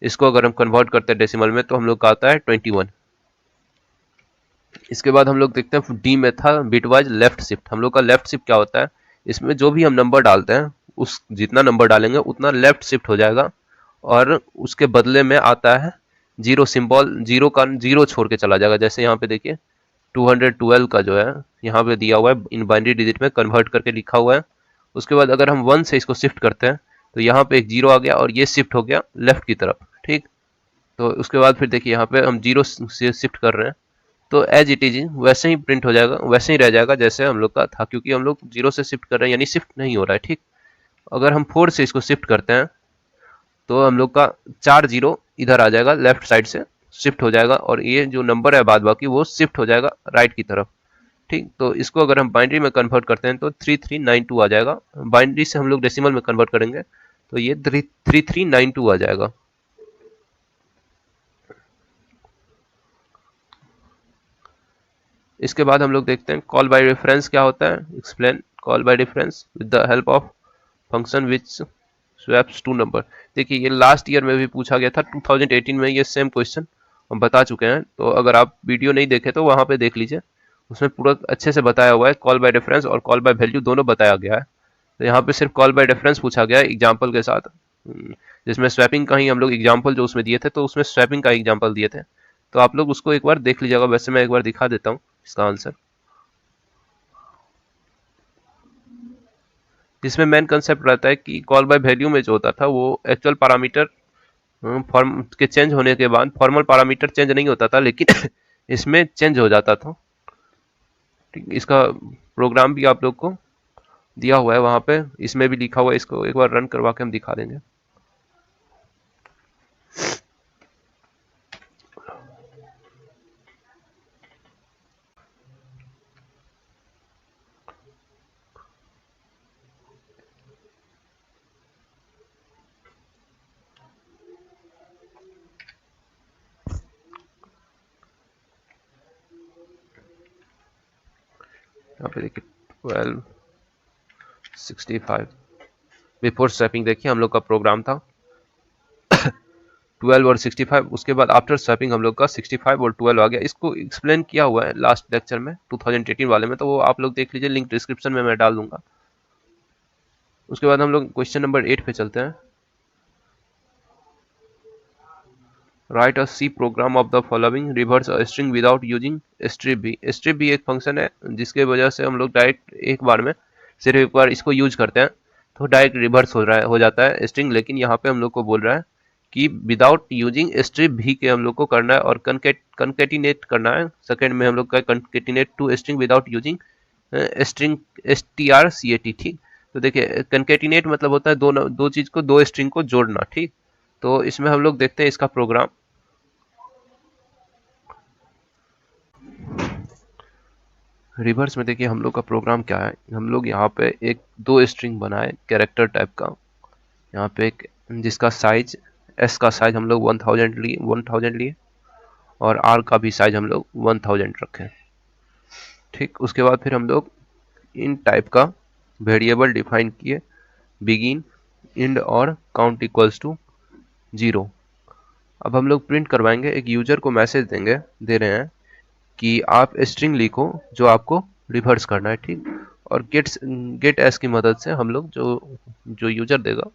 Speaker 2: इसको अगर हम कन्वर्ट करते हैं डेसिमल में तो हम लोग का आता है 21। इसके बाद हम लोग देखते हैं डी में था बिटवाइज लेफ्ट शिफ्ट। हम लोग का लेफ्ट शिफ्ट क्या होता है, इसमें जो भी हम नंबर डालते हैं उस जितना नंबर डालेंगे उतना लेफ्ट शिफ्ट हो जाएगा, और उसके बदले में आता है जीरो सिंबल, जीरो का जीरो छोड़ के चला जाएगा। जैसे यहाँ पे देखिए 212 का जो है यहाँ पे दिया हुआ है इन बाइनरी डिजिट में कन्वर्ट करके लिखा हुआ है। उसके बाद अगर हम 1 से इसको शिफ्ट करते हैं तो यहाँ पे एक जीरो आ गया और ये शिफ्ट हो गया लेफ्ट की तरफ। ठीक, तो उसके बाद फिर देखिए यहाँ पे हम जीरो से शिफ्ट कर रहे हैं तो एज इट इज वैसे ही प्रिंट हो जाएगा, वैसे ही रह जाएगा जैसे हम लोग का था, क्योंकि हम लोग जीरो से शिफ्ट कर रहे हैं यानी शिफ्ट नहीं हो रहा है। ठीक, अगर हम 4 से इसको शिफ्ट करते हैं तो हम लोग का 4 जीरो इधर आ जाएगा, लेफ्ट साइड से शिफ्ट हो जाएगा, और ये जो नंबर है बाद बाकी वो शिफ्ट हो जाएगा राइट की तरफ। ठीक, तो इसको अगर हम बाइनरी में कन्वर्ट करते हैं तो 3392 आ जाएगा। बाइनरी से हम लोग डेसिमल में कन्वर्ट करेंगे तो ये 3392 आ जाएगा। इसके बाद हम लोग देखते हैं कॉल बाय रेफरेंस क्या होता है। Explain call by reference with the help of function which swaps two number. देखिए ये लास्ट ईयर में भी पूछा गया था, 2018 में ये सेम क्वेश्चन हम बता चुके हैं। तो अगर आप वीडियो नहीं देखे तो वहां पे देख लीजिए, उसमें पूरा अच्छे से बताया हुआ है। कॉल बाय रेफरेंस और कॉल बाय वैल्यू दोनों बताया गया है। तो यहाँ पे सिर्फ कॉल बाय रेफरेंस पूछा गया है एग्जाम्पल के साथ, जिसमें स्वैपिंग का ही हम लोग एग्जाम्पल जो उसमें दिए थे तो उसमें स्वैपिंग का एग्जाम्पल दिए थे। तो आप लोग उसको एक बार देख लीजिएगा। वैसे मैं एक बार दिखा देता हूँ इसका आंसर। जिसमें मेन कंसेप्ट रहता है कि कॉल बाय वैल्यू में जो होता था वो एक्चुअल पैरामीटर फॉर्म के चेंज होने के बाद फॉर्मल पैरामीटर चेंज नहीं होता था, लेकिन इसमें चेंज हो जाता था। ठीक, इसका प्रोग्राम भी आप लोग को दिया हुआ है वहां पे, इसमें भी लिखा हुआ है। इसको एक बार रन करवा के हम दिखा देंगे। यहाँ पे देखिए 1265 बिफोर स्वैपिंग, देखिए हम लोग का प्रोग्राम था 12 और 65। उसके बाद आफ्टर स्वैपिंग हम लोग का 65 और 12 आ गया। इसको एक्सप्लेन किया हुआ है लास्ट लेक्चर में 2018 वाले में, तो वो आप लोग देख लीजिए, लिंक डिस्क्रिप्शन में मैं डाल दूंगा। उसके बाद हम लोग क्वेश्चन नंबर 8 पे चलते हैं। Write a C program of the following reverse a string without using strrev. Strrev एक फंक्शन है जिसके वजह से हम लोग डायरेक्ट एक बार में सिर्फ एक बार इसको यूज करते हैं तो डायरेक्ट रिवर्स हो रहा है, हो जाता है स्ट्रिंग। लेकिन यहाँ पे हम लोग को बोल रहा है कि विदाउट यूजिंग स्ट्रिप भी के हम लोग को करना है और कनकेटिनेट करना है। सेकंड में हम लोग का concatenate two string without using string strcat, ठीक। तो देखिए कंकेटिनेट मतलब होता है दो चीज को, दो स्ट्रिंग को जोड़ना, ठीक। तो इसमें हम लोग देखते हैं इसका प्रोग्राम। रिवर्स में देखिए हम लोग का प्रोग्राम क्या है। हम लोग यहाँ पे एक दो स्ट्रिंग बनाए कैरेक्टर टाइप का, यहाँ पे एक जिसका साइज एस का साइज हम लोग 1000 लिए और आर का भी साइज हम लोग 1000 रखे, ठीक। उसके बाद फिर हम लोग इन टाइप का वेरिएबल डिफाइन किए, बिगिन, इंड और काउंट इक्वल्स टू 0। अब हम लोग प्रिंट करवाएंगे, एक यूजर को मैसेज दे रहे हैं कि आप स्ट्रिंग लिखो जो आपको रिवर्स करना है, ठीक। और गेट एस की मदद से हम लोग जो जो यूजर देगा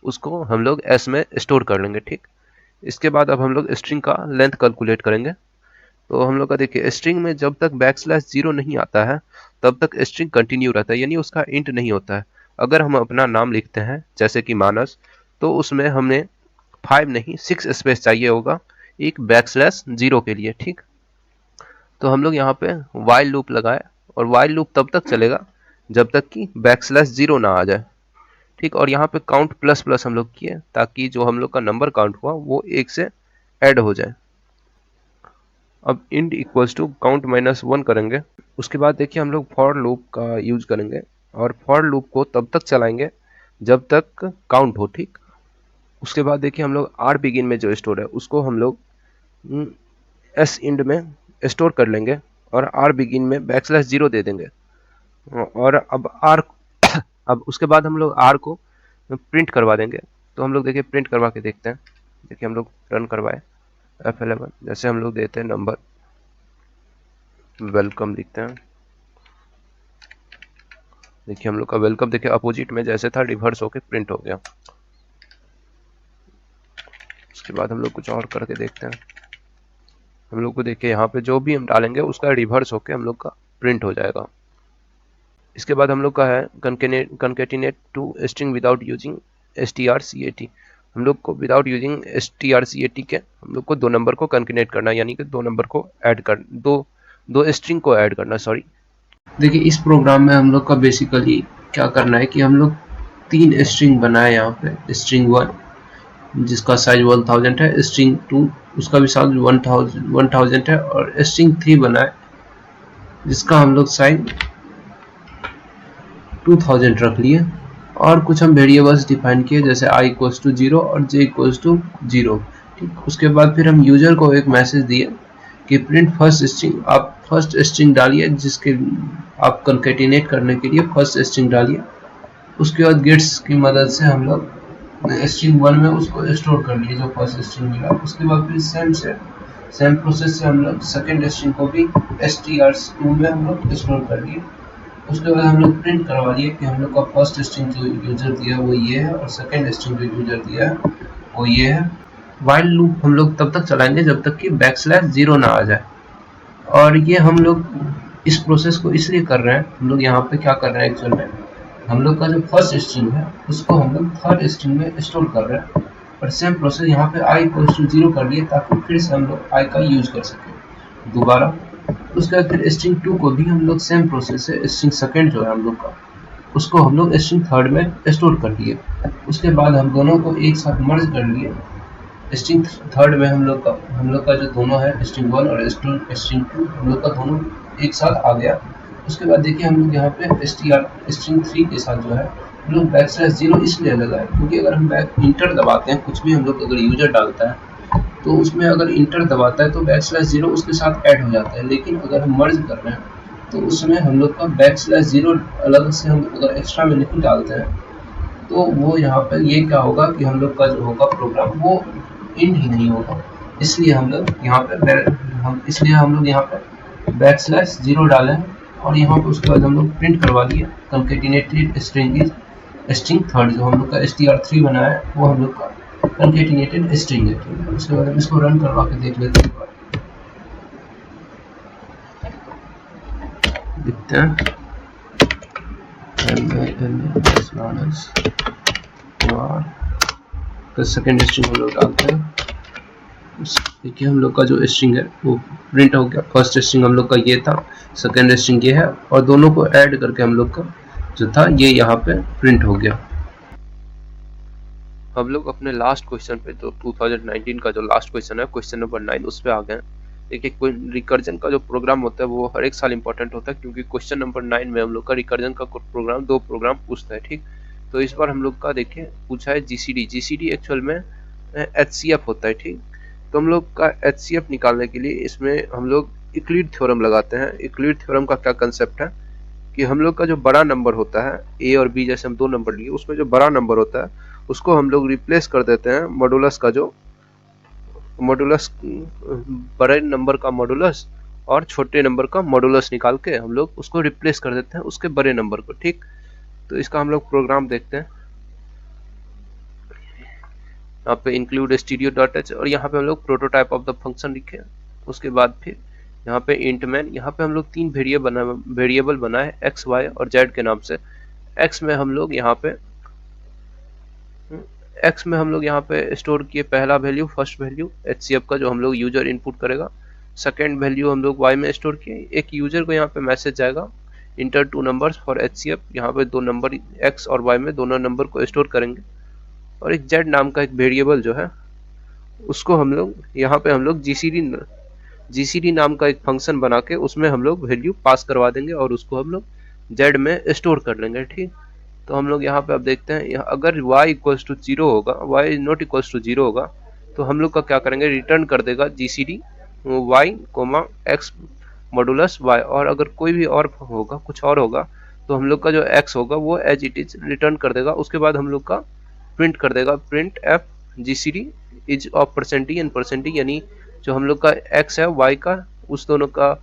Speaker 2: उसको हम लोग एस में स्टोर कर लेंगे, ठीक। इसके बाद अब हम लोग स्ट्रिंग का लेंथ कैलकुलेट करेंगे। तो हम लोग का देखिए स्ट्रिंग में जब तक \0 नहीं आता है तब तक स्ट्रिंग कंटिन्यू रहता है, यानी उसका इंट नहीं होता है। अगर हम अपना नाम लिखते हैं जैसे कि मानस, तो उसमें हमें 5 नहीं 6 स्पेस चाहिए होगा एक \0 के लिए, ठीक। तो हम लोग यहाँ पे while लूप लगाए और while लूप तब तक चलेगा जब तक कि \0 ना आ जाए, ठीक। और यहाँ पे काउंट प्लस प्लस हम लोग किए ताकि जो हम लोग का नंबर काउंट हुआ वो 1 से ऐड हो जाए। अब इंड इक्वल्स टू काउंट -1 करेंगे। उसके बाद देखिए हम लोग फॉर लूप का यूज करेंगे और फॉर लूप को तब तक चलाएंगे जब तक काउंट हो, ठीक। उसके बाद देखिए हम लोग आर बिगिन में जो स्टोर है उसको हम लोग एस इंड में स्टोर कर लेंगे और आर बिगिन में \0 दे देंगे। और अब आर अब उसके बाद हम लोग आर को प्रिंट करवा देंगे। तो हम लोग देखिए प्रिंट करवा के देखते हैं। देखिए हम लोग रन करवाए F11, जैसे हम लोग देते हैं नंबर, वेलकम लिखते हैं। देखिए हम लोग का वेलकम देखिए अपोजिट में जैसे था रिवर्स होके प्रिंट हो गया। उसके बाद हम लोग कुछ और करके देखते हैं। हम लोग को देखिए यहाँ पे जो भी हम डालेंगे उसका रिवर्स होके हम लोग का प्रिंट हो जाएगा। इसके बाद हम लोग का है concatenate two string without using strcat। हम लोग को विदाउट यूजिंग strcat के हम लोग को दो नंबर को कंकेटिनेट करना, यानी कि दो नंबर को ऐड कर दो स्ट्रिंग को ऐड करना, सॉरी। देखिए इस प्रोग्राम में हम लोग का बेसिकली क्या करना है कि हम लोग 3 स्ट्रिंग बनाए यहाँ पे। स्ट्रिंग 1 जिसका साइज 1000 है, स्ट्रिंग 2 उसका भी साइज 1000 है और स्ट्रिंग 3 बनाए जिसका हम लोग साइज 2000 रख लिए। और कुछ हम वेरिएबल्स डिफाइन किए जैसे i इक्वल्स टू 0 और j इक्वल्स टू 0, ठीक। उसके बाद फिर हम यूजर को एक मैसेज दिए कि प्रिंट फर्स्ट स्ट्रिंग। आप फर्स्ट स्ट्रिंग डालिए जिसके आप कंकेटिनेट करने के लिए फर्स्ट स्ट्रिंग डालिए। उसके बाद गेट्स की मदद से हम लोग स्ट्रिंग 1 में उसको स्टोर कर लिए जो फर्स्ट स्ट्रिंग मिला। उसके बाद फिर सेम प्रोसेस से हम लोग सेकेंड स्ट्रिंग को भी str2 में हम लोग स्टोर कर लिए। उसके बाद हम लोग प्रिंट करवा लिए कि हम लोग का फर्स्ट स्ट्रिंग जो यूजर दिया वो ये है और सेकेंड स्ट्रिंग जो यूजर दिया है वो ये है। वाइल लूप हम लोग तब तक चलाएंगे जब तक कि \0 ना आ जाए। और ये हम लोग इस प्रोसेस को इसलिए कर रहे हैं, हम लोग यहाँ पे क्या कर रहे हैं एक्चुअल में, हम लोग का जो फर्स्ट स्ट्रिंग है उसको हम लोग थर्ड स्ट्रिंग में स्टोर कर रहे हैं। और सेम प्रोसेस यहाँ पे i इक्वल्स टू 0 कर लिए ताकि फिर से हम लोग i का यूज कर सकें दोबारा। उसके बाद फिर स्ट्रिंग 2 को भी हम लोग सेम प्रोसेस से स्ट्रिंग सेकेंड जो है हम लोग का उसको हम लोग स्ट्रिंग थर्ड में स्टोर कर लिए। उसके बाद हम दोनों को एक साथ मर्ज कर लिए। स्ट्रिंग थर्ड में हम लोग का जो दोनों है स्ट्रिंग 1 और स्ट्रिंग 2 हम लोग का दोनों एक साथ आ गया। उसके बाद देखिए हम लोग यहाँ पे स्ट्रिंग 3 के साथ जो है हम लोग \0 इसलिए लगाए क्योंकि अगर हम इंटर दबाते हैं, कुछ भी हम लोग अगर यूजर डालता है तो उसमें अगर इंटर दबाता है तो \0 उसके साथ ऐड हो जाता है। लेकिन अगर हम मर्ज कर रहे हैं तो उसमें हम लोग का \0 अलग से हम अगर एक्स्ट्रा में नहीं डालते हैं तो वो यहाँ पर ये क्या होगा कि हम लोग का जो होगा प्रोग्राम वो इंड ही नहीं होगा। इसलिए हम लोग यहाँ पे \0 डाले हैं और यहाँ पे उसके बाद हम लोग प्रिंट करवा लिए कंकेटिनेटेड स्ट्रिंग थर्ड जो हम लोग का str3 बनाया है वो हम लोग का कंकेटिनेटेड स्ट्रिंग है, ठीक है। उसके बाद हम इसको रन करवा के देख लेते हैं, देखते हैं। तो सेकेंड स्ट्रिंग हम लोग डालते हैं देखिए हम लोग का जो स्ट्रिंग है वो प्रिंट हो गया। फर्स्ट स्ट्रिंग हम लोग का ये था, सेकेंड स्ट्रिंग ये है, और दोनों को ऐड करके हम लोग का जो था ये यहाँ पे प्रिंट हो गया। हम लोग अपने लास्ट क्वेश्चन पे, जो 2019 का जो लास्ट क्वेश्चन है, क्वेश्चन नंबर 9, उस पर आ गए। देखिए कोई रिकर्जन का जो प्रोग्राम होता है वो हर एक साल इंपॉर्टेंट होता है, क्योंकि क्वेश्चन नंबर 9 में हम लोग का रिकर्जन का प्रोग्राम 2 प्रोग्राम पूछता है, ठीक। तो इस बार हम लोग का देखिए पूछा है जीसीडी। जीसीडी एक्चुअल में एचसीएफ होता है, ठीक। तो हम लोग का एचसीएफ निकालने के लिए इसमें हम लोग यूक्लिड थ्योरम लगाते हैं। यूक्लिड थ्योरम का क्या कंसेप्ट है कि हम लोग का जो बड़ा नंबर होता है, ए और बी जैसे हम 2 नंबर लिए, उसमें जो बड़ा नंबर होता है उसको हम लोग रिप्लेस कर देते हैं मॉडुलस का, जो मॉडुलस बड़े नंबर का मॉडुलस और छोटे नंबर का मॉडुलस निकाल के हम लोग उसको रिप्लेस कर देते हैं उसके बड़े नंबर को, ठीक। तो इसका हम लोग प्रोग्राम देखते हैं। यहाँ पे इंक्लूड stdio.h, और यहाँ पे हम लोग प्रोटोटाइप ऑफ द फंक्शन लिखे। उसके बाद फिर यहाँ पे इंट मैन, यहाँ पे हम लोग 3 वेरिएबल बनाए x, y और z के नाम से। x में हम लोग यहाँ पे स्टोर किए पहला वैल्यू, फर्स्ट वैल्यू एचसीएफ का, जो हम लोग यूजर इनपुट करेगा। सेकेंड वैल्यू हम लोग y में स्टोर किए। एक यूजर को यहाँ पे मैसेज जाएगा, इंटर 2 नंबर्स फॉर एचसीएफ। यहाँ पे 2 नंबर x और y में दोनों नंबर को स्टोर करेंगे। और एक z नाम का एक वेरिएबल जो है उसको हम लोग यहाँ पे हम लोग जीसीडी नाम का एक फंक्शन बना के उसमें हम लोग वैल्यू पास करवा देंगे और उसको हम लोग z में स्टोर कर लेंगे, ठीक। तो हम लोग यहाँ पे अब देखते हैं, अगर y इक्वल्स टू 0 होगा, y is not equals to 0 होगा, तो हम लोग का क्या करेंगे, रिटर्न कर देगा GCD y x modulus y। और अगर कोई भी और होगा, कुछ और होगा, तो हम लोग का जो x होगा वो एज इट इज रिटर्न कर देगा। उसके बाद हम लोग का प्रिंट कर देगा, print F GCD is of %d and %d, यानी जो हम लोग का x है y का, उस दोनों का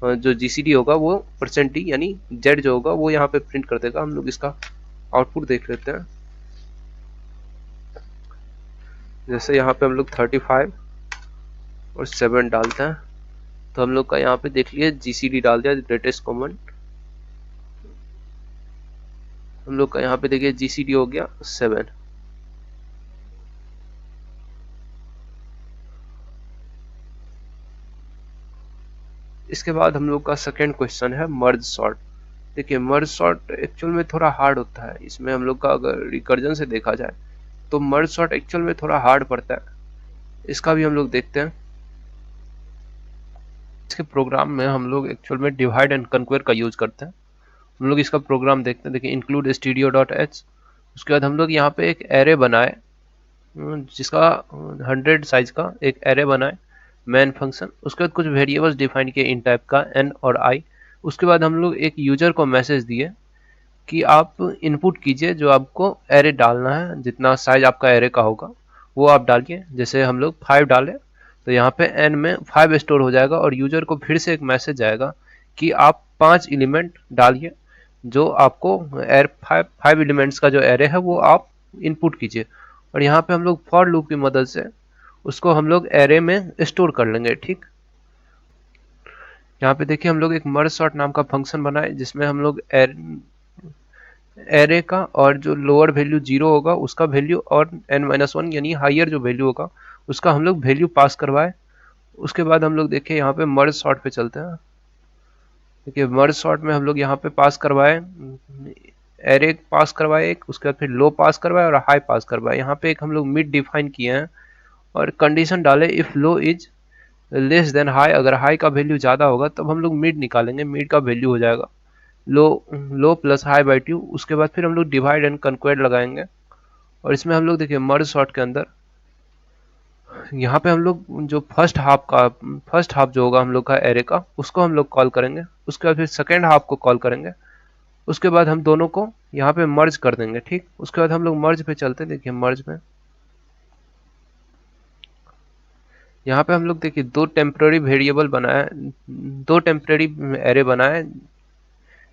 Speaker 2: जो जीसीडी होगा वो %d यानी z जो होगा वो यहाँ पे प्रिंट कर देगा। हम लोग इसका आउटपुट देख लेते हैं। जैसे यहाँ पे हम लोग 35 और 7 डालते हैं, तो हम लोग का यहाँ पे देख लिए जीसीडी डाल दिया, ग्रेटेस्ट कॉमन। हम लोग का यहाँ पे देखिए जीसीडी हो गया 7। इसके बाद हम लोग का सेकेंड क्वेश्चन है मर्ज सॉर्ट। देखिए मर्ज सॉर्ट एक्चुअल में थोड़ा हार्ड होता है। इसमें हम लोग का अगर रिकर्जन से देखा जाए तो मर्ज सॉर्ट एक्चुअल में थोड़ा हार्ड पड़ता है। इसका भी हम लोग देखते हैं। इसके प्रोग्राम में हम लोग एक्चुअल में डिवाइड एंड कन्क्वेयर का यूज करते हैं। हम लोग इसका प्रोग्राम देखते हैं। देखिए इंक्लूड stdio.h। उसके बाद हम लोग यहाँ पे एक एरे बनाए, जिसका 100 साइज का एक एरे बनाए, मैन फंक्शन। उसके बाद कुछ वेरिएबल्स डिफाइन किए इन टाइप का n और i। उसके बाद हम लोग एक यूजर को मैसेज दिए कि आप इनपुट कीजिए जो आपको एरे डालना है, जितना साइज आपका एरे का होगा वो आप डालिए। जैसे हम लोग 5 डालें तो यहाँ पे n में 5 स्टोर हो जाएगा, और यूजर को फिर से एक मैसेज आएगा कि आप 5 एलिमेंट डालिए, जो आपको 5 एलिमेंट्स का जो एरे है वो आप इनपुट कीजिए। और यहाँ पे हम लोग फॉर लूप की मदद से उसको हम लोग एरे में स्टोर कर लेंगे, ठीक। यहाँ पे देखिए हम लोग एक मर्ज सॉर्ट नाम का फंक्शन बनाए, जिसमें हम लोग एरे का और जो लोअर वैल्यू 0 होगा उसका वैल्यू, और n-1 यानी हायर जो वैल्यू होगा उसका हम लोग वैल्यू पास करवाए। उसके बाद हम लोग देखिए यहाँ पे मर्ज सॉर्ट पे चलते हैं। देखिए मर्ज सॉर्ट में हम लोग यहाँ पे पास करवाए, एरे पास करवाए एक, उसके बाद फिर लो पास करवाए और हाई पास करवाए। यहाँ पे एक हम लोग मिड डिफाइन किए हैं और कंडीशन डाले if low is less than high. अगर हाई का वैल्यू ज़्यादा होगा तब हम लोग मिड निकालेंगे, मिड का वैल्यू हो जाएगा लो प्लस हाई बाई 2। उसके बाद फिर हम लोग डिवाइड एंड कन्क्वेयर लगाएंगे। और इसमें हम लोग देखिए मर्ज सॉर्ट के अंदर यहाँ पे हम लोग जो फर्स्ट हाफ जो होगा हम लोग का एरे का, उसको हम लोग कॉल करेंगे। उसके बाद फिर सेकेंड हाफ को कॉल करेंगे। उसके बाद हम दोनों को यहाँ पे मर्ज कर देंगे, ठीक। उसके बाद हम लोग मर्ज पे चलते हैं। देखिए मर्ज में यहाँ पे हम लोग देखिए 2 टेम्पररी वेरिएबल बनाए, 2 टेम्पररी एरे बनाए,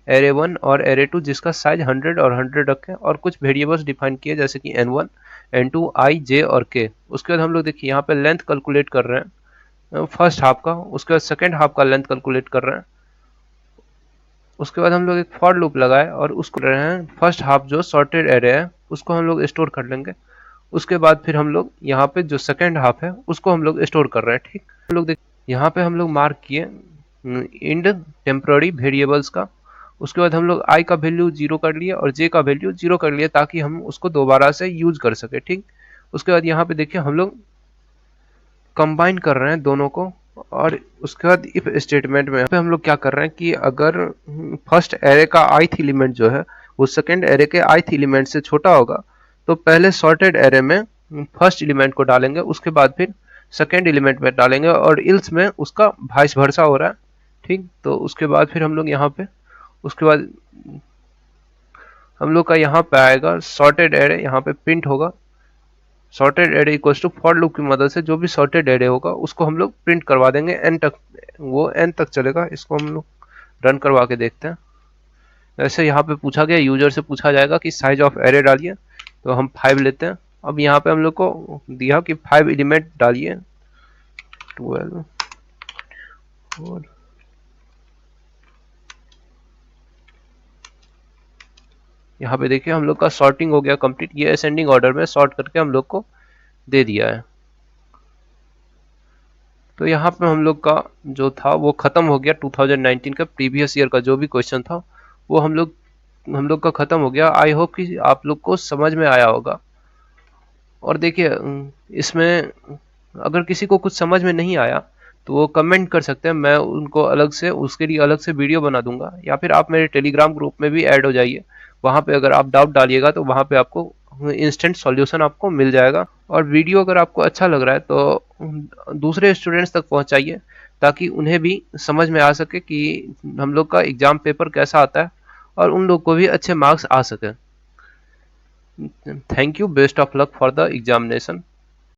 Speaker 2: एरे 1 और एरे 2, जिसका साइज 100 और 100 रखें, और कुछ वेरिएबल्स डिफाइन किए जैसे कि n1, n2, i, j और k। उसके बाद हम लोग देखिए यहाँ पे लेंथ कैलकुलेट कर रहे हैं फर्स्ट हाफ का। उसके बाद सेकेंड हाफ का लेंथ कैलकुलेट कर रहे हैं। उसके बाद हम लोग एक फॉर लूप लगाए और उसको रहे हैं फर्स्ट हाफ जो सॉर्टेड एरे है उसको हम लोग स्टोर कर लेंगे। उसके बाद फिर हम लोग यहाँ पे जो सेकेंड हाफ है उसको हम लोग स्टोर कर रहे हैं। ठीक, हम लोग देख यहाँ पे हम लोग मार्क किए इंड टेम्पररी वेरिएबल्स का। उसके बाद हम लोग i का वैल्यू 0 कर लिए और j का वैल्यू 0 कर लिए ताकि हम उसको दोबारा से यूज कर सके। ठीक, उसके बाद यहाँ पे देखिए हम लोग कंबाइन कर रहे हैं दोनों को, और उसके बाद इफ स्टेटमेंट में हम लोग क्या कर रहे हैं कि अगर फर्स्ट एरे का ith एलिमेंट जो है वो सेकेंड एरे के ith एलिमेंट से छोटा होगा तो पहले सॉर्टेड एरे में फर्स्ट एलिमेंट को डालेंगे, उसके बाद फिर सेकेंड एलिमेंट में डालेंगे, और इल्स में उसका वाइस वर्सा हो रहा है। ठीक, तो उसके बाद फिर हम लोग यहाँ पे उसके बाद हम लोग का यहाँ पे आएगा सॉर्टेड एरे, यहाँ पे प्रिंट होगा sorted array equals to for loop की मदद से जो भी सॉर्टेड एरे होगा उसको हम लोग प्रिंट करवा देंगे एन तक, वो एन तक चलेगा। इसको हम लोग रन करवा के देखते हैं। ऐसे यहाँ पे पूछा गया, यूजर से पूछा जाएगा कि साइज ऑफ एरे डालिए, तो हम 5 लेते हैं। अब यहाँ पे हम लोग को दिया कि 5 एलिमेंट डालिए, 12 और यहाँ पे देखिए हम लोग का सॉर्टिंग हो गया कंप्लीट। ये असेंडिंग ऑर्डर में सॉर्ट करके हम लोग को दे दिया है। तो यहाँ पे हम लोग का जो था वो खत्म हो गया। 2019 का प्रीवियस ईयर का जो भी क्वेश्चन था वो हम लोग का खत्म हो गया। आई होप कि आप लोग को समझ में आया होगा। और देखिए इसमें अगर किसी को कुछ समझ में नहीं आया तो वो कमेंट कर सकते हैं, मैं उनको अलग से उसके लिए अलग से वीडियो बना दूंगा, या फिर आप मेरे टेलीग्राम ग्रुप में भी ऐड हो जाइए। वहाँ पे अगर आप डाउट डालिएगा तो वहाँ पे आपको इंस्टेंट सॉल्यूशन आपको मिल जाएगा। और वीडियो अगर आपको अच्छा लग रहा है तो दूसरे स्टूडेंट्स तक पहुँचाइए ताकि उन्हें भी समझ में आ सके कि हम लोग का एग्जाम पेपर कैसा आता है और उन लोग को भी अच्छे मार्क्स आ सके। Thank you. Best of luck for the examination.